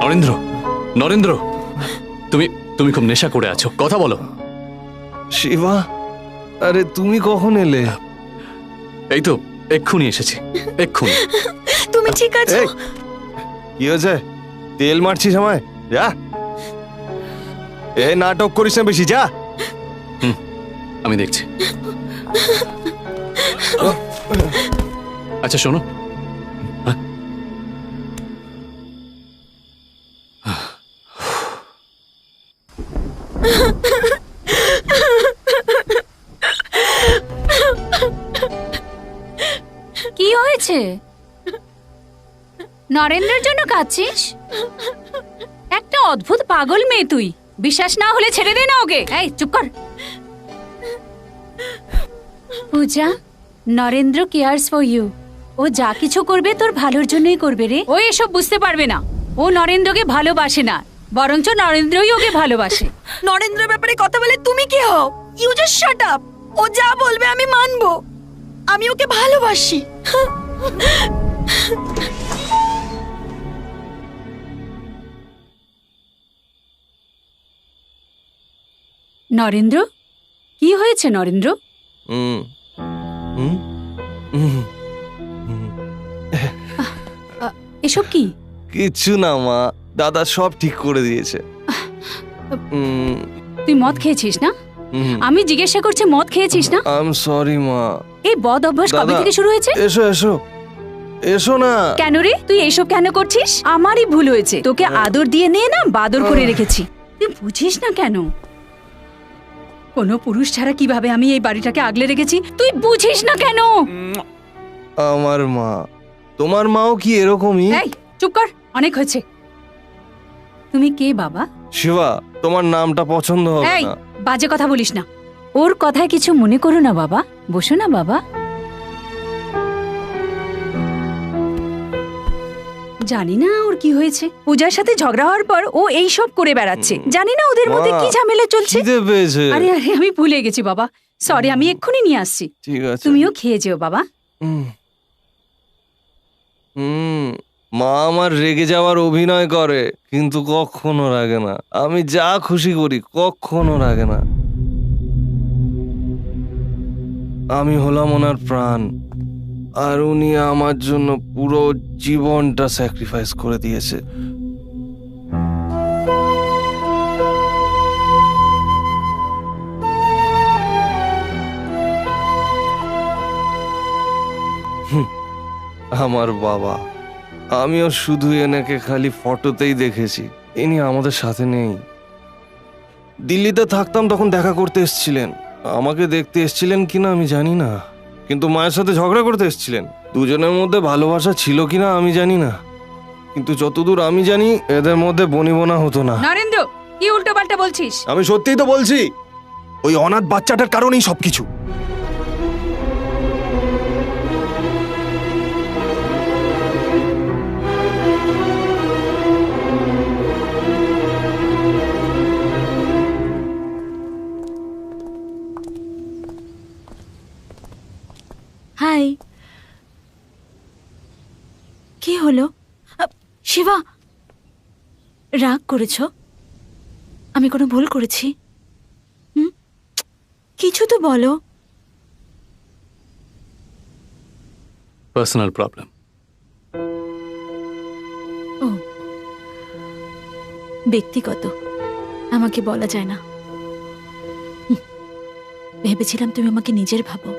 নরেন্দ্র, নরেন্দ্র, তুমি খুব নেশা করে আছো, কথা বলো। শিবা, আরে তুমি কখন এলে? এই তো এক্ষুনি এসেছি, এক্ষুনি। তুমি ঠিক আছো? এই, কি হয়েছে? তেল মারছিস আমায়? যা, এ নাটক করিস না বেশি, যা। আমি দেখছি। আচ্ছা শোনো, কি হয়েছে? নরেন্দ্রের জন্য কাঁদছিস? একটা অদ্ভুত পাগল মেয়ে তুই। বিশ্বাস না হলে ছেড়ে দে না ওকে। এই চুপ কর। পূজা, নরেন্দ্র কেয়ার্স ফর ইউ। ও যা কিছু করবে তোর ভালোর জন্যই করবে রে। ও এসব বুঝতে পারবে না। ও নরেন্দ্রকে ভালোবাসে না, বরঞ্চ নরেন্দ্রই ওকে ভালোবাসে। নরেন্দ্রের ব্যাপারে কথা বলে তুমি কি হও? You just shut up. ও যা বলবে আমি মানবো। আমি ওকে ভালোবাসি। নরেন্দ্র, কি হয়েছে নরেন্দ্র? হুম হুম হুম এসব কি? কিচ্ছু না মা, দাদা সব ঠিক করে দিয়েছে। তুই মদ খেয়েছিস না? আমি জিজ্ঞাসা করছি, মদ খেয়েছিস না? আই এম সরি মা। এই বদ অভ্যাস কবে দাদা, থেকে শুরু হয়েছে? এসো এসো এসো না। কেন রে, তুই এইসব কেন করছিস? আমারই ভুল হয়েছে, তোকে আদর দিয়ে নিয়ে না বাদর করে রেখেছি। তুই বুঝিস না কেন? কোনো পুরুষ ছাড়া কিভাবে আমি এই বাড়িটাকে আগলে রেখেছি, তুই বুঝিস না কেন? আমার মা, তোমার মাও কি এরকমই? এই চুপ কর, অনেক হয়েছে। তুমি কে বাবা? শিবা, তোমার নামটা পছন্দ হবে এই না। বাজে কথা বলিস না। ওর কথায় কিছু মনে করো না বাবা, বসো না বাবা। জানি না ওর কি হয়েছে, পূজার সাথে ঝগড়া হওয়ার পর ও এই সব করে বেড়াচ্ছে। জানি না ওদের মধ্যে মা, কি ঝামেলা চলছে। খিদে পেয়েছে। আরে আরে আমি ভুলে গেছি বাবা, সরি, আমি এক্ষুনি নিয়ে আসছি। ঠিক আছে। তুমিও খেয়ে যেও বাবা। মা আমার রেগে যাওয়ার অভিনয় করে, কিন্তু কখনো রাগে না। আমি যা খুশি করি কখনো রাগে না। আমি হলাম ওনার প্রাণ, আর উনি আমার জন্য পুরো জীবনটা স্যাক্রিফাইস করে দিয়েছে। আমার বাবা, আমিও শুধু এনাকে খালি ফটোতেই দেখেছি, ইনি আমাদের সাথে নেই। দিল্লিতে থাকতাম তখন দেখা করতে এসেছিলেন, আমাকে দেখতে এসেছিলেন কিনা আমি জানি না, কিন্তু মায়ের সাথে ঝগড়া করতে এসেছিলেন। দুজনের মধ্যে ভালোবাসা ছিল কিনা আমি জানি না, কিন্তু যতদূর আমি জানি এদের মধ্যে বনিবনা হতো না। নরেন্দ্র, কি উল্টো পাল্টা বলছিস? আমি সত্যিই তো বলছি, ওই অনাথ বাচ্চাটার কারণেই সবকিছু। হাই, কি হলো? শিবা, রাগ করেছ? আমি কোনো ভুল করেছি? কিছু তো বলো। Personal problem. ও, ব্যক্তিগত, আমাকে বলা যায় না। ভেবেছিলাম তুমি আমাকে নিজের ভাবো,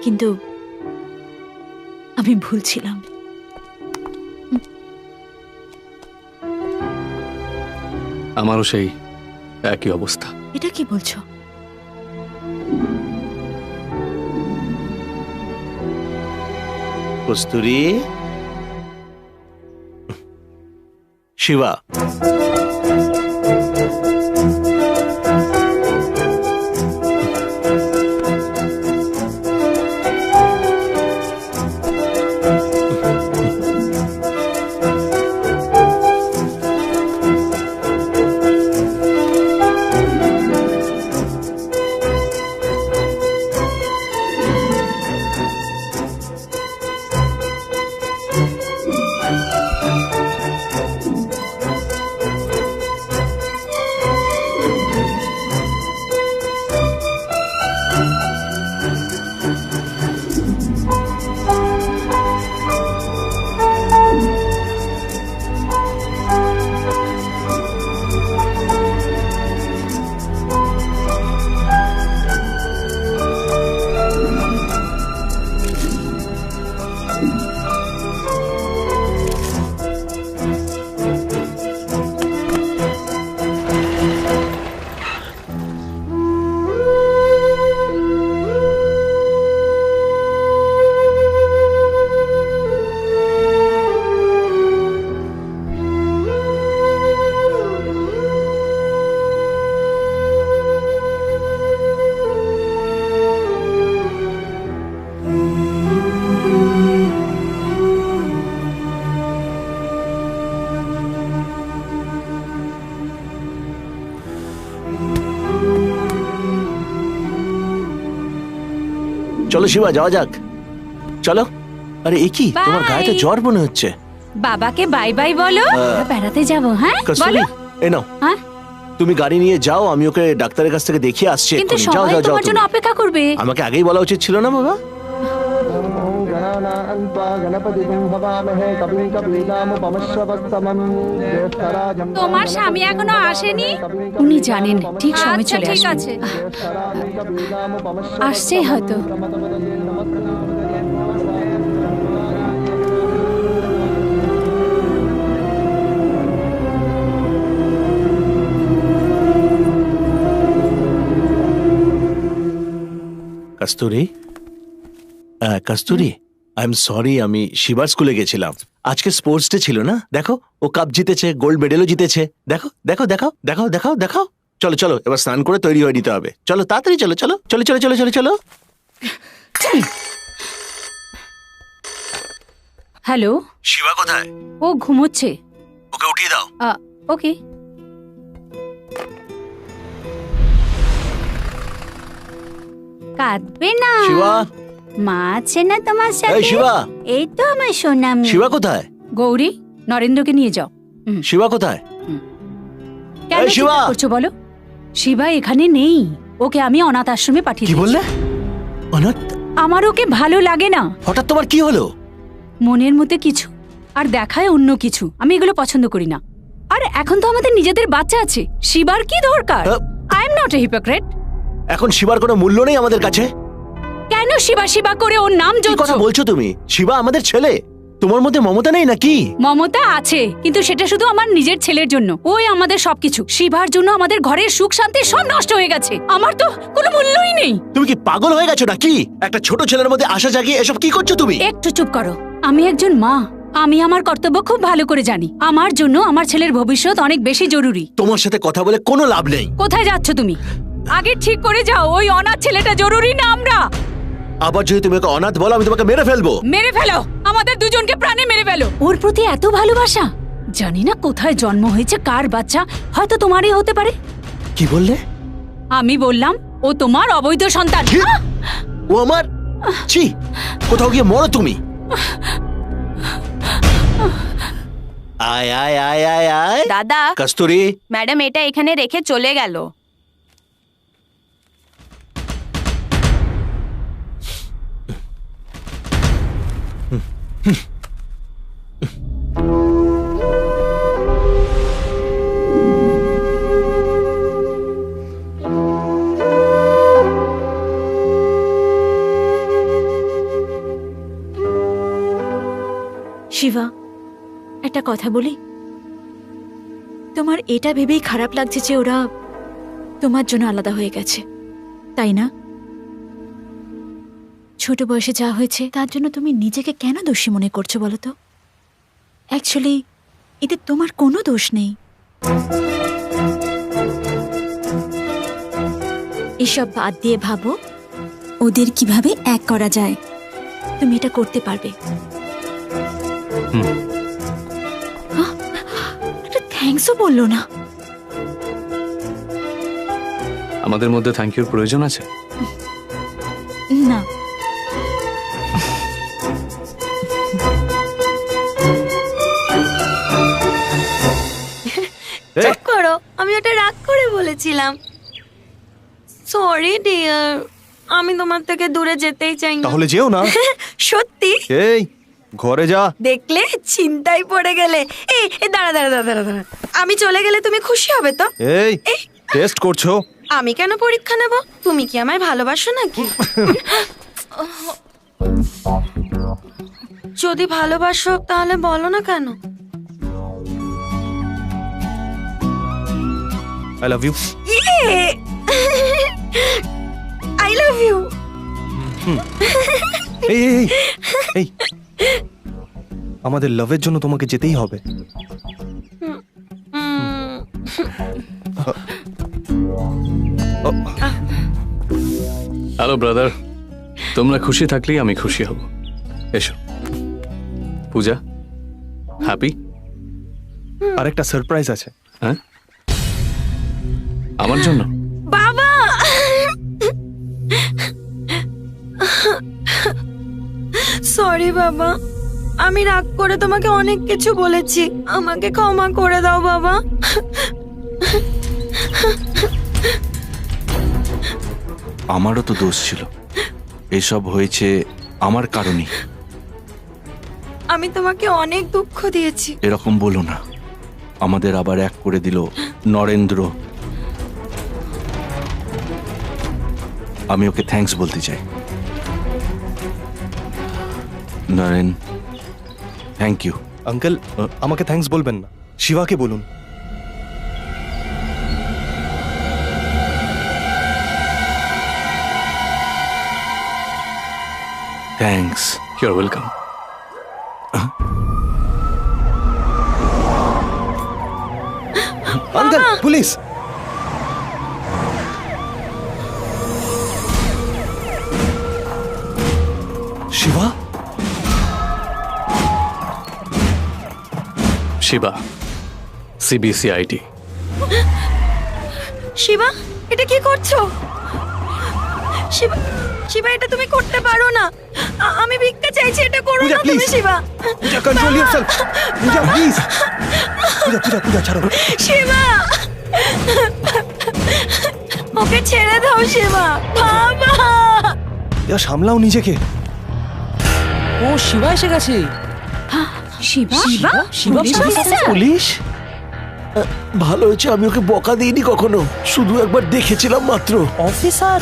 কিন্তু আমি ভুল ছিলাম। আমারও সেই একই অবস্থা। এটা কি বলছো? কস্তুরী, শিবা, চলো শিবা, যাওয়া যাক, চলো। আরে এ কি, তোমার গায়ে তো জ্বর মনে হচ্ছে। বাবাকে বাই বাই বলো, বেড়াতে যাবো। হ্যাঁ কস্তুরী, এ নাও, হ্যাঁ, তুমি গাড়ি নিয়ে যাও, আমি ওকে ডাক্তারের কাছ থেকে দেখিয়ে আসছি। কিন্তু এক্ষুনি। যাও সবাই যাও যাও তোমার জন্য তুমি। অপেক্ষা করবে। আমাকে আগেই বলা উচিত ছিল না বাবা? गणानान्त्वा गणपतिं हवामहे कविं कवीनामुपमश्रवस्तमं ज्येष्ठराजं তোমার স্বামী এখনো আসেনি? উনি জানেন ঠিক সময় চলে ঠিক আসবে। আছে। আসছে হয়তো। Kasuri kasuri I am sorry, আমি শিবার স্কুলে গেছিলাম। আজকে স্পোর্টস ডে ছিল না, দেখো ও কাপ জিতেছে, গোল্ড মেডেলও জিতেছে। দেখো দেখো দেখাও দেখাও দেখাও দেখাও। চলো চলো, এবার স্নান করে তৈরি হয়ে নিতে হবে। চলো তাড়াতাড়ি চলো চলো চলো চলো চলো চলো চলো। হ্যালো, শিবা কোথায়? ও ঘুমোচ্ছে। ওকে উঠিয়ে দাও। ওকে। কাঁদবে না, শিবা, মা আছে না তোমার এই সাথে? শিবা, এই তো আমার সোনা মেয়ে। শিবা কোথায়? গৌরী, নরেন্দ্রকে নিয়ে যাও। শিবা কোথায়? কেন এই শিবা! চিন্তা করছো বলো? শিবা এখানে নেই, ওকে আমি অনাথ আশ্রমে পাঠিয়ে কি দিয়েছি। বললে? অনাথ? আমার ওকে ভালো লাগে না, হঠাৎ তোমার কি হলো? মনের মধ্যে কিছু আর দেখায় অন্য কিছু। আমি এগুলো পছন্দ করি না। আর এখন তো আমাদের নিজেদের বাচ্চা আছে, শিবার কি দরকার? I am not a hypocrite. এখন শিবার কোনো মূল্য নেই আমাদের কাছে? কেন শিবা শিবা করে ওর নাম কি কথা জপছো? বলছো তুমি? শিবা আমাদের ছেলে, তোমার মধ্যে মমতা নেই নাকি? মমতা আছে, কিন্তু সেটা শুধু আমার নিজের ছেলের জন্য। ওই আমাদের সবকিছু। শিবার জন্য আমাদের ঘরের সুখ শান্তি সব নষ্ট হয়ে গেছে। আমার তো কোনো মূল্যই নেই। তুমি কি পাগল হয়ে গেছো নাকি? একটা ছোট ছেলের মধ্যে আশা জাগিয়ে এসব কি করছো তুমি? একটু চুপ করো। আমি একজন মা, আমি আমার কর্তব্য খুব ভালো করে জানি। আমার জন্য আমার ছেলের ভবিষ্যৎ অনেক বেশি জরুরি। তোমার সাথে কথা বলে কোনো লাভ নেই। কোথায় যাচ্ছ তুমি? আগে ঠিক করে যাও, ওই অনাথ ছেলেটা জরুরি না আমরা? আবার যদি তুমি ওকে অনাথ বলো, আমি তোমাকে মেরে ফেলবো। মেরে ফেলো, আমাদের দুজনকে প্রাণে মেরে ফেলো। ওর প্রতি এত ভালোবাসা, জানি না কোথায় জন্ম হয়েছে, কার বাচ্চা, হয়তো তোমারই হতে পারে। কি বললে? আমি বললাম ও তোমার অবৈধ সন্তান। কি? ও আমার? ছি, কোথাও গিয়ে মরো তুমি। আয় আয় আয় আয় আয়। দাদা, কস্তুরি, ম্যাডাম এটা এখানে রেখে চলে গেল। শিবা, একটা কথা বলি? তোমার এটা ভেবেই খারাপ লাগছে যে ওরা তোমার জন্য আলাদা হয়ে গেছে, তাই না? ছোট বয়সে যা হয়েছে তার জন্য তুমি নিজেকে কেন দোষী মনে করছো বলো তো? অ্যাকচুয়ালি এতে তোমার কোনো দোষ নেই। এসব বাদ দিয়ে ভাবো ওদের কিভাবে এক করা যায়। তুমি এটা করতে পারবে। একটা থ্যাঙ্কসও বললো না। আমাদের মধ্যে থ্যাংক ইউর প্রয়োজন আছে? না, চুপ করো, আমি ওটা রাগ করে বলেছিলাম। সরি ডিয়ার, আমি তোমার থেকে দূরে যেতেই চাই না। তাহলে যেও না। সত্যি? এই ঘরে যা। দেখলে চিন্তায় পড়ে গেলে। এই এই দাঁড়া দাঁড়া দাঁড়া দাঁড়া দাঁড়া, আমি চলে গেলে তুমি খুশি হবে তো? এই টেস্ট করছো? আমি কেন পরীক্ষা নেব? তুমি কি আমায় ভালোবাসো নাকি? যদি ভালোবাসো তাহলে বলো না কেন? I love you. I love you. এই এই এই আমাদের লাভের জন্য তোমাকে যেতেই হবে। হ্যালো ব্রাদার, তোমরা খুশি থাকলেই আমি খুশি হব। এসো। পূজা, হ্যাপি? আর একটা সারপ্রাইজ আছে। হ্যাঁ, আমার জন্য? বাবা, সরি বাবা, আমি রাগ করে তোমাকে অনেক কিছু বলেছি। আমাকে ক্ষমা করে দাও বাবা। আমারও তো দোষ ছিল, এসব হয়েছে আমার কারণেই। আমি তোমাকে অনেক দুঃখ দিয়েছি। এরকম বলো না, আমাদের আবার এক করে দিল নরেন্দ্র। আমি ওকে থ্যাঙ্কস বলতে চাই। Naren, thank you. আঙ্কেল, আমাকে থ্যাঙ্কস বলবেন না, শিবাকে বলুন। Thanks. You are welcome. Uncle, police! Shiva, Shiva, CBCIT. Shiva, এটা কি করছো? শিবা, শিবা, এটা তুমি করতে পারো না। আমি ভিক্ষা চাইছি, এটা করো পূজা, না তুমি। please। Shiva, Puja, control yourself. Puja, please. Puja, Puja, Puja, ছাড়ো। শিবা, ওকে ছেড়ে দাও। শিবা, বাবা। ইয়া, সামলাও নিজেকে। ও শিবা এসে গেছে। Shiba? Shiba? Shiba police police officer? Police? ভালো হয়েছে আমি ওকে বকা দিইনি কখনো, শুধু একবার দেখেছিলাম মাত্র। অফিসার?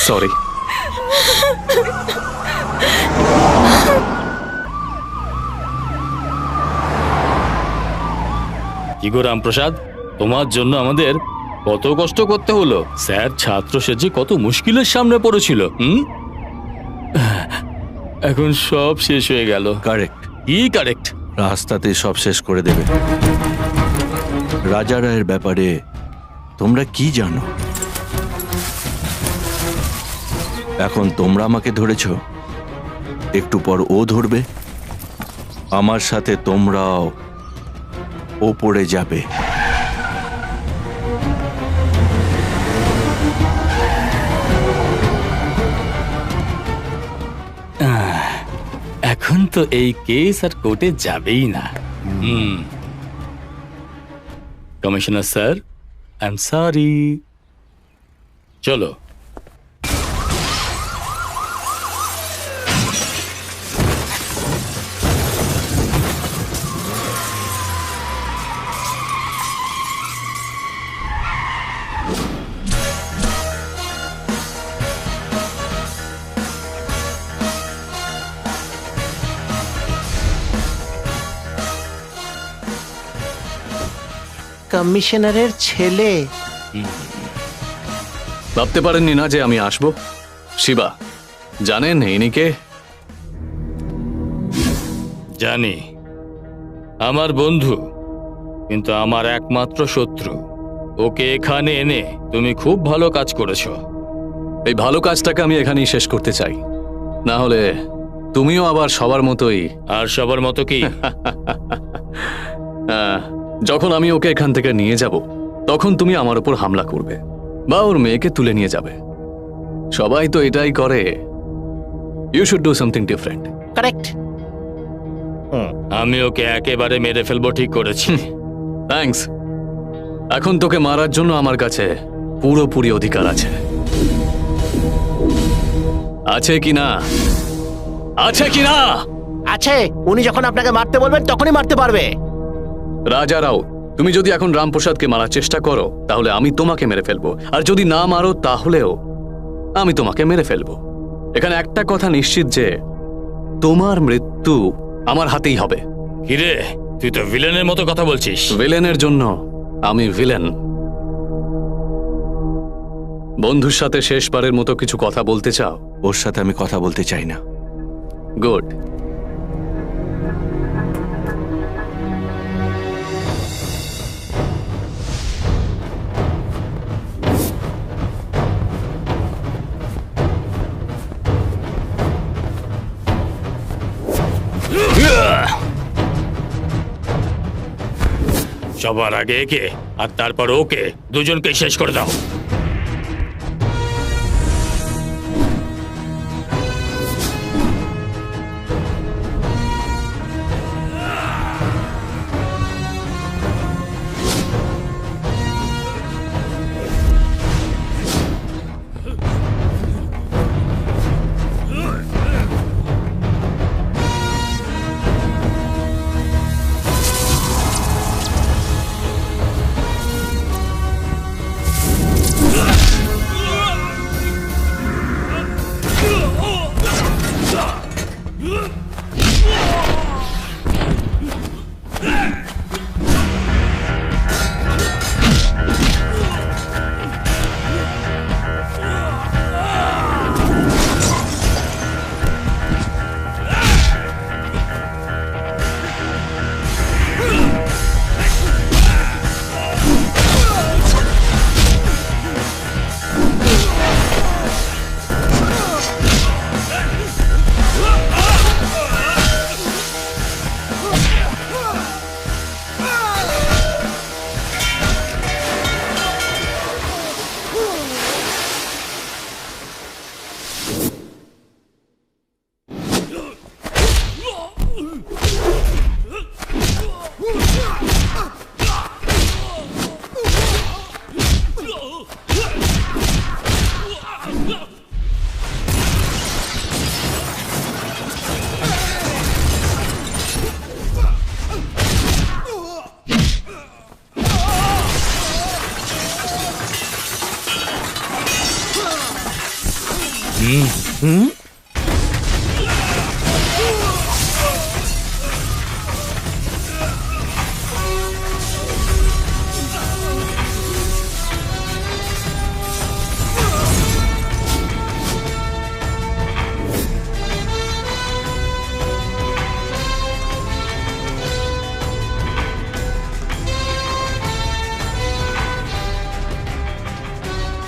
সরি। কি গো রামপ্রসাদ, তোমার জন্য আমাদের কত কষ্ট করতে হলো। স্যার ছাত্র সেজে কত মুশকিলের সামনে পড়েছিল। এখন সব শেষ হয়ে গেল। কারেক্ট। কি কারেক্ট? রাস্তাতে সব শেষ করে দেবে। রাজা রায়ের ব্যাপারে তোমরা কি জানো? এখন তোমরা আমাকে ধরেছ, একটু পর ও ধরবে। আমার সাথে তোমরাও ওপরে যাবে। এখন তো এই কেস আর কোর্টে যাবেই না। Commissioner sir, I am sorry. চলো। কমিশনারের ছেলে। ভাবতে পারেননি না যে আমি আসব? শিবা, জানেন ইনিকে? জানি, আমার বন্ধু, কিন্তু আমার একমাত্র শত্রু। ওকে এখানে এনে তুমি খুব ভালো কাজ করেছো। এই ভালো কাজটাকে আমি এখানেই শেষ করতে চাই, না হলে তুমিও আবার সবার মতোই। আর সবার মতো কি? যখন আমি ওকে এখান থেকে নিয়ে যাব, তখন তুমি আমার উপর হামলা করবে বা ওর মেয়েকে তুলে নিয়ে যাবে। সবাই তো এটাই করে। You should do something different. Correct. আমি ওকে একেবারে মেরে ফেলবো ঠিক করেছি। থ্যাঙ্কস। এখন তোকে মারার জন্য আমার কাছে পুরোপুরি অধিকার আছে। আছে কি না? আছে কি না? আছে। উনি যখন আপনাকে মারতে বলবেন তখনই মারতে পারবে। রাজা রাও, তুমি যদি এখন রামপ্রসাদকে মারার চেষ্টা করো, তাহলে আমি তোমাকে মেরে ফেলবো। আর যদি না মারো, তাহলেও আমি তোমাকে মেরে ফেলবো। এখানে একটা কথা নিশ্চিত যে তোমার মৃত্যু আমার হাতেই হবে। কিরে, তুই তো ভিলেনের মতো কথা বলছিস। ভিলেনের জন্য আমি ভিলেন। বন্ধুর সাথে শেষবারের মতো কিছু কথা বলতে চাও? ওর সাথে আমি কথা বলতে চাই না। গুড। সবার আগে একে আর তারপর ওকে, দুজনকে শেষ করে দাও।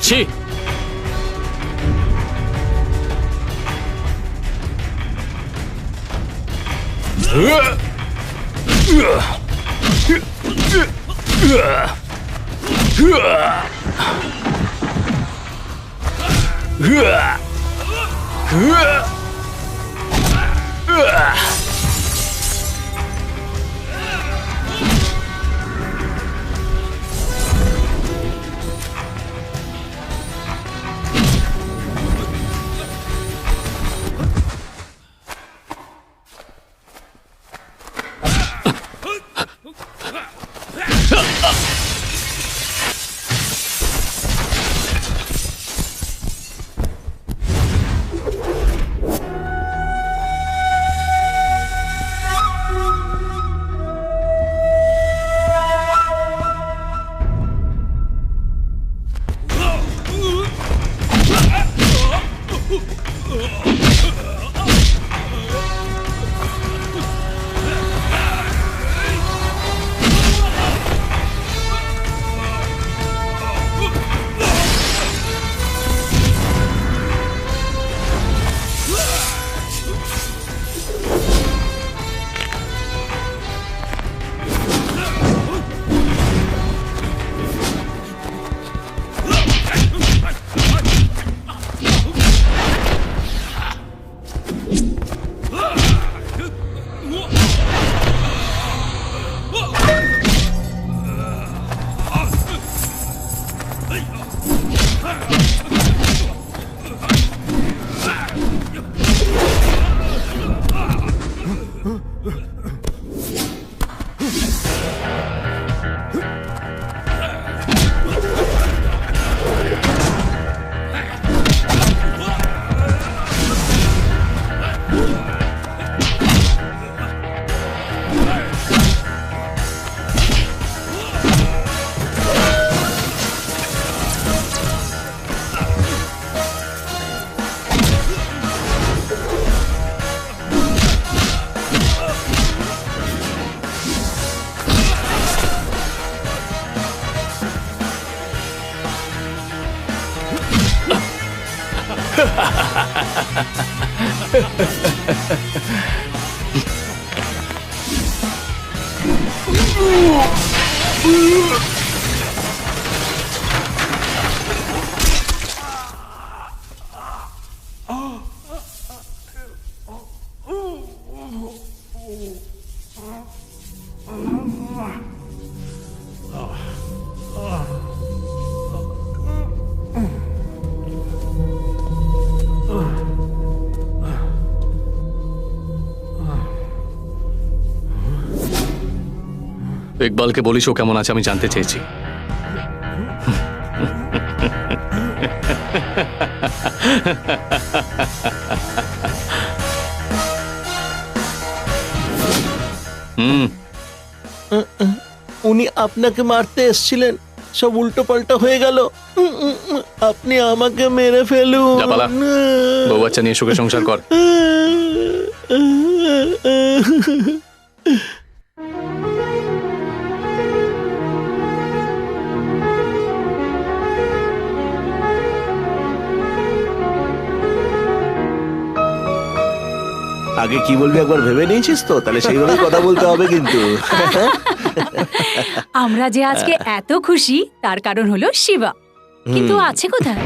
ছি! ইকবালকে বলিস ও কেমন আছে আমি জানতে চেয়েছি। উনি আপনাকে মারতে এসেছিলেন, সব উল্টো পাল্টা হয়ে গেল। আপনি আমাকে মেরে ফেলুন। যা পালা, বউ বাচ্চা নিয়ে সুখে সংসার কর। আগে কি বলবি একবার ভেবে নিয়েছিস তো? তাহলে সেইভাবে কথা বলতে হবে কিন্তু। আমরা যে আজকে এত খুশি তার কারণ হলো শিবা, কিন্তু আছে কোথায়?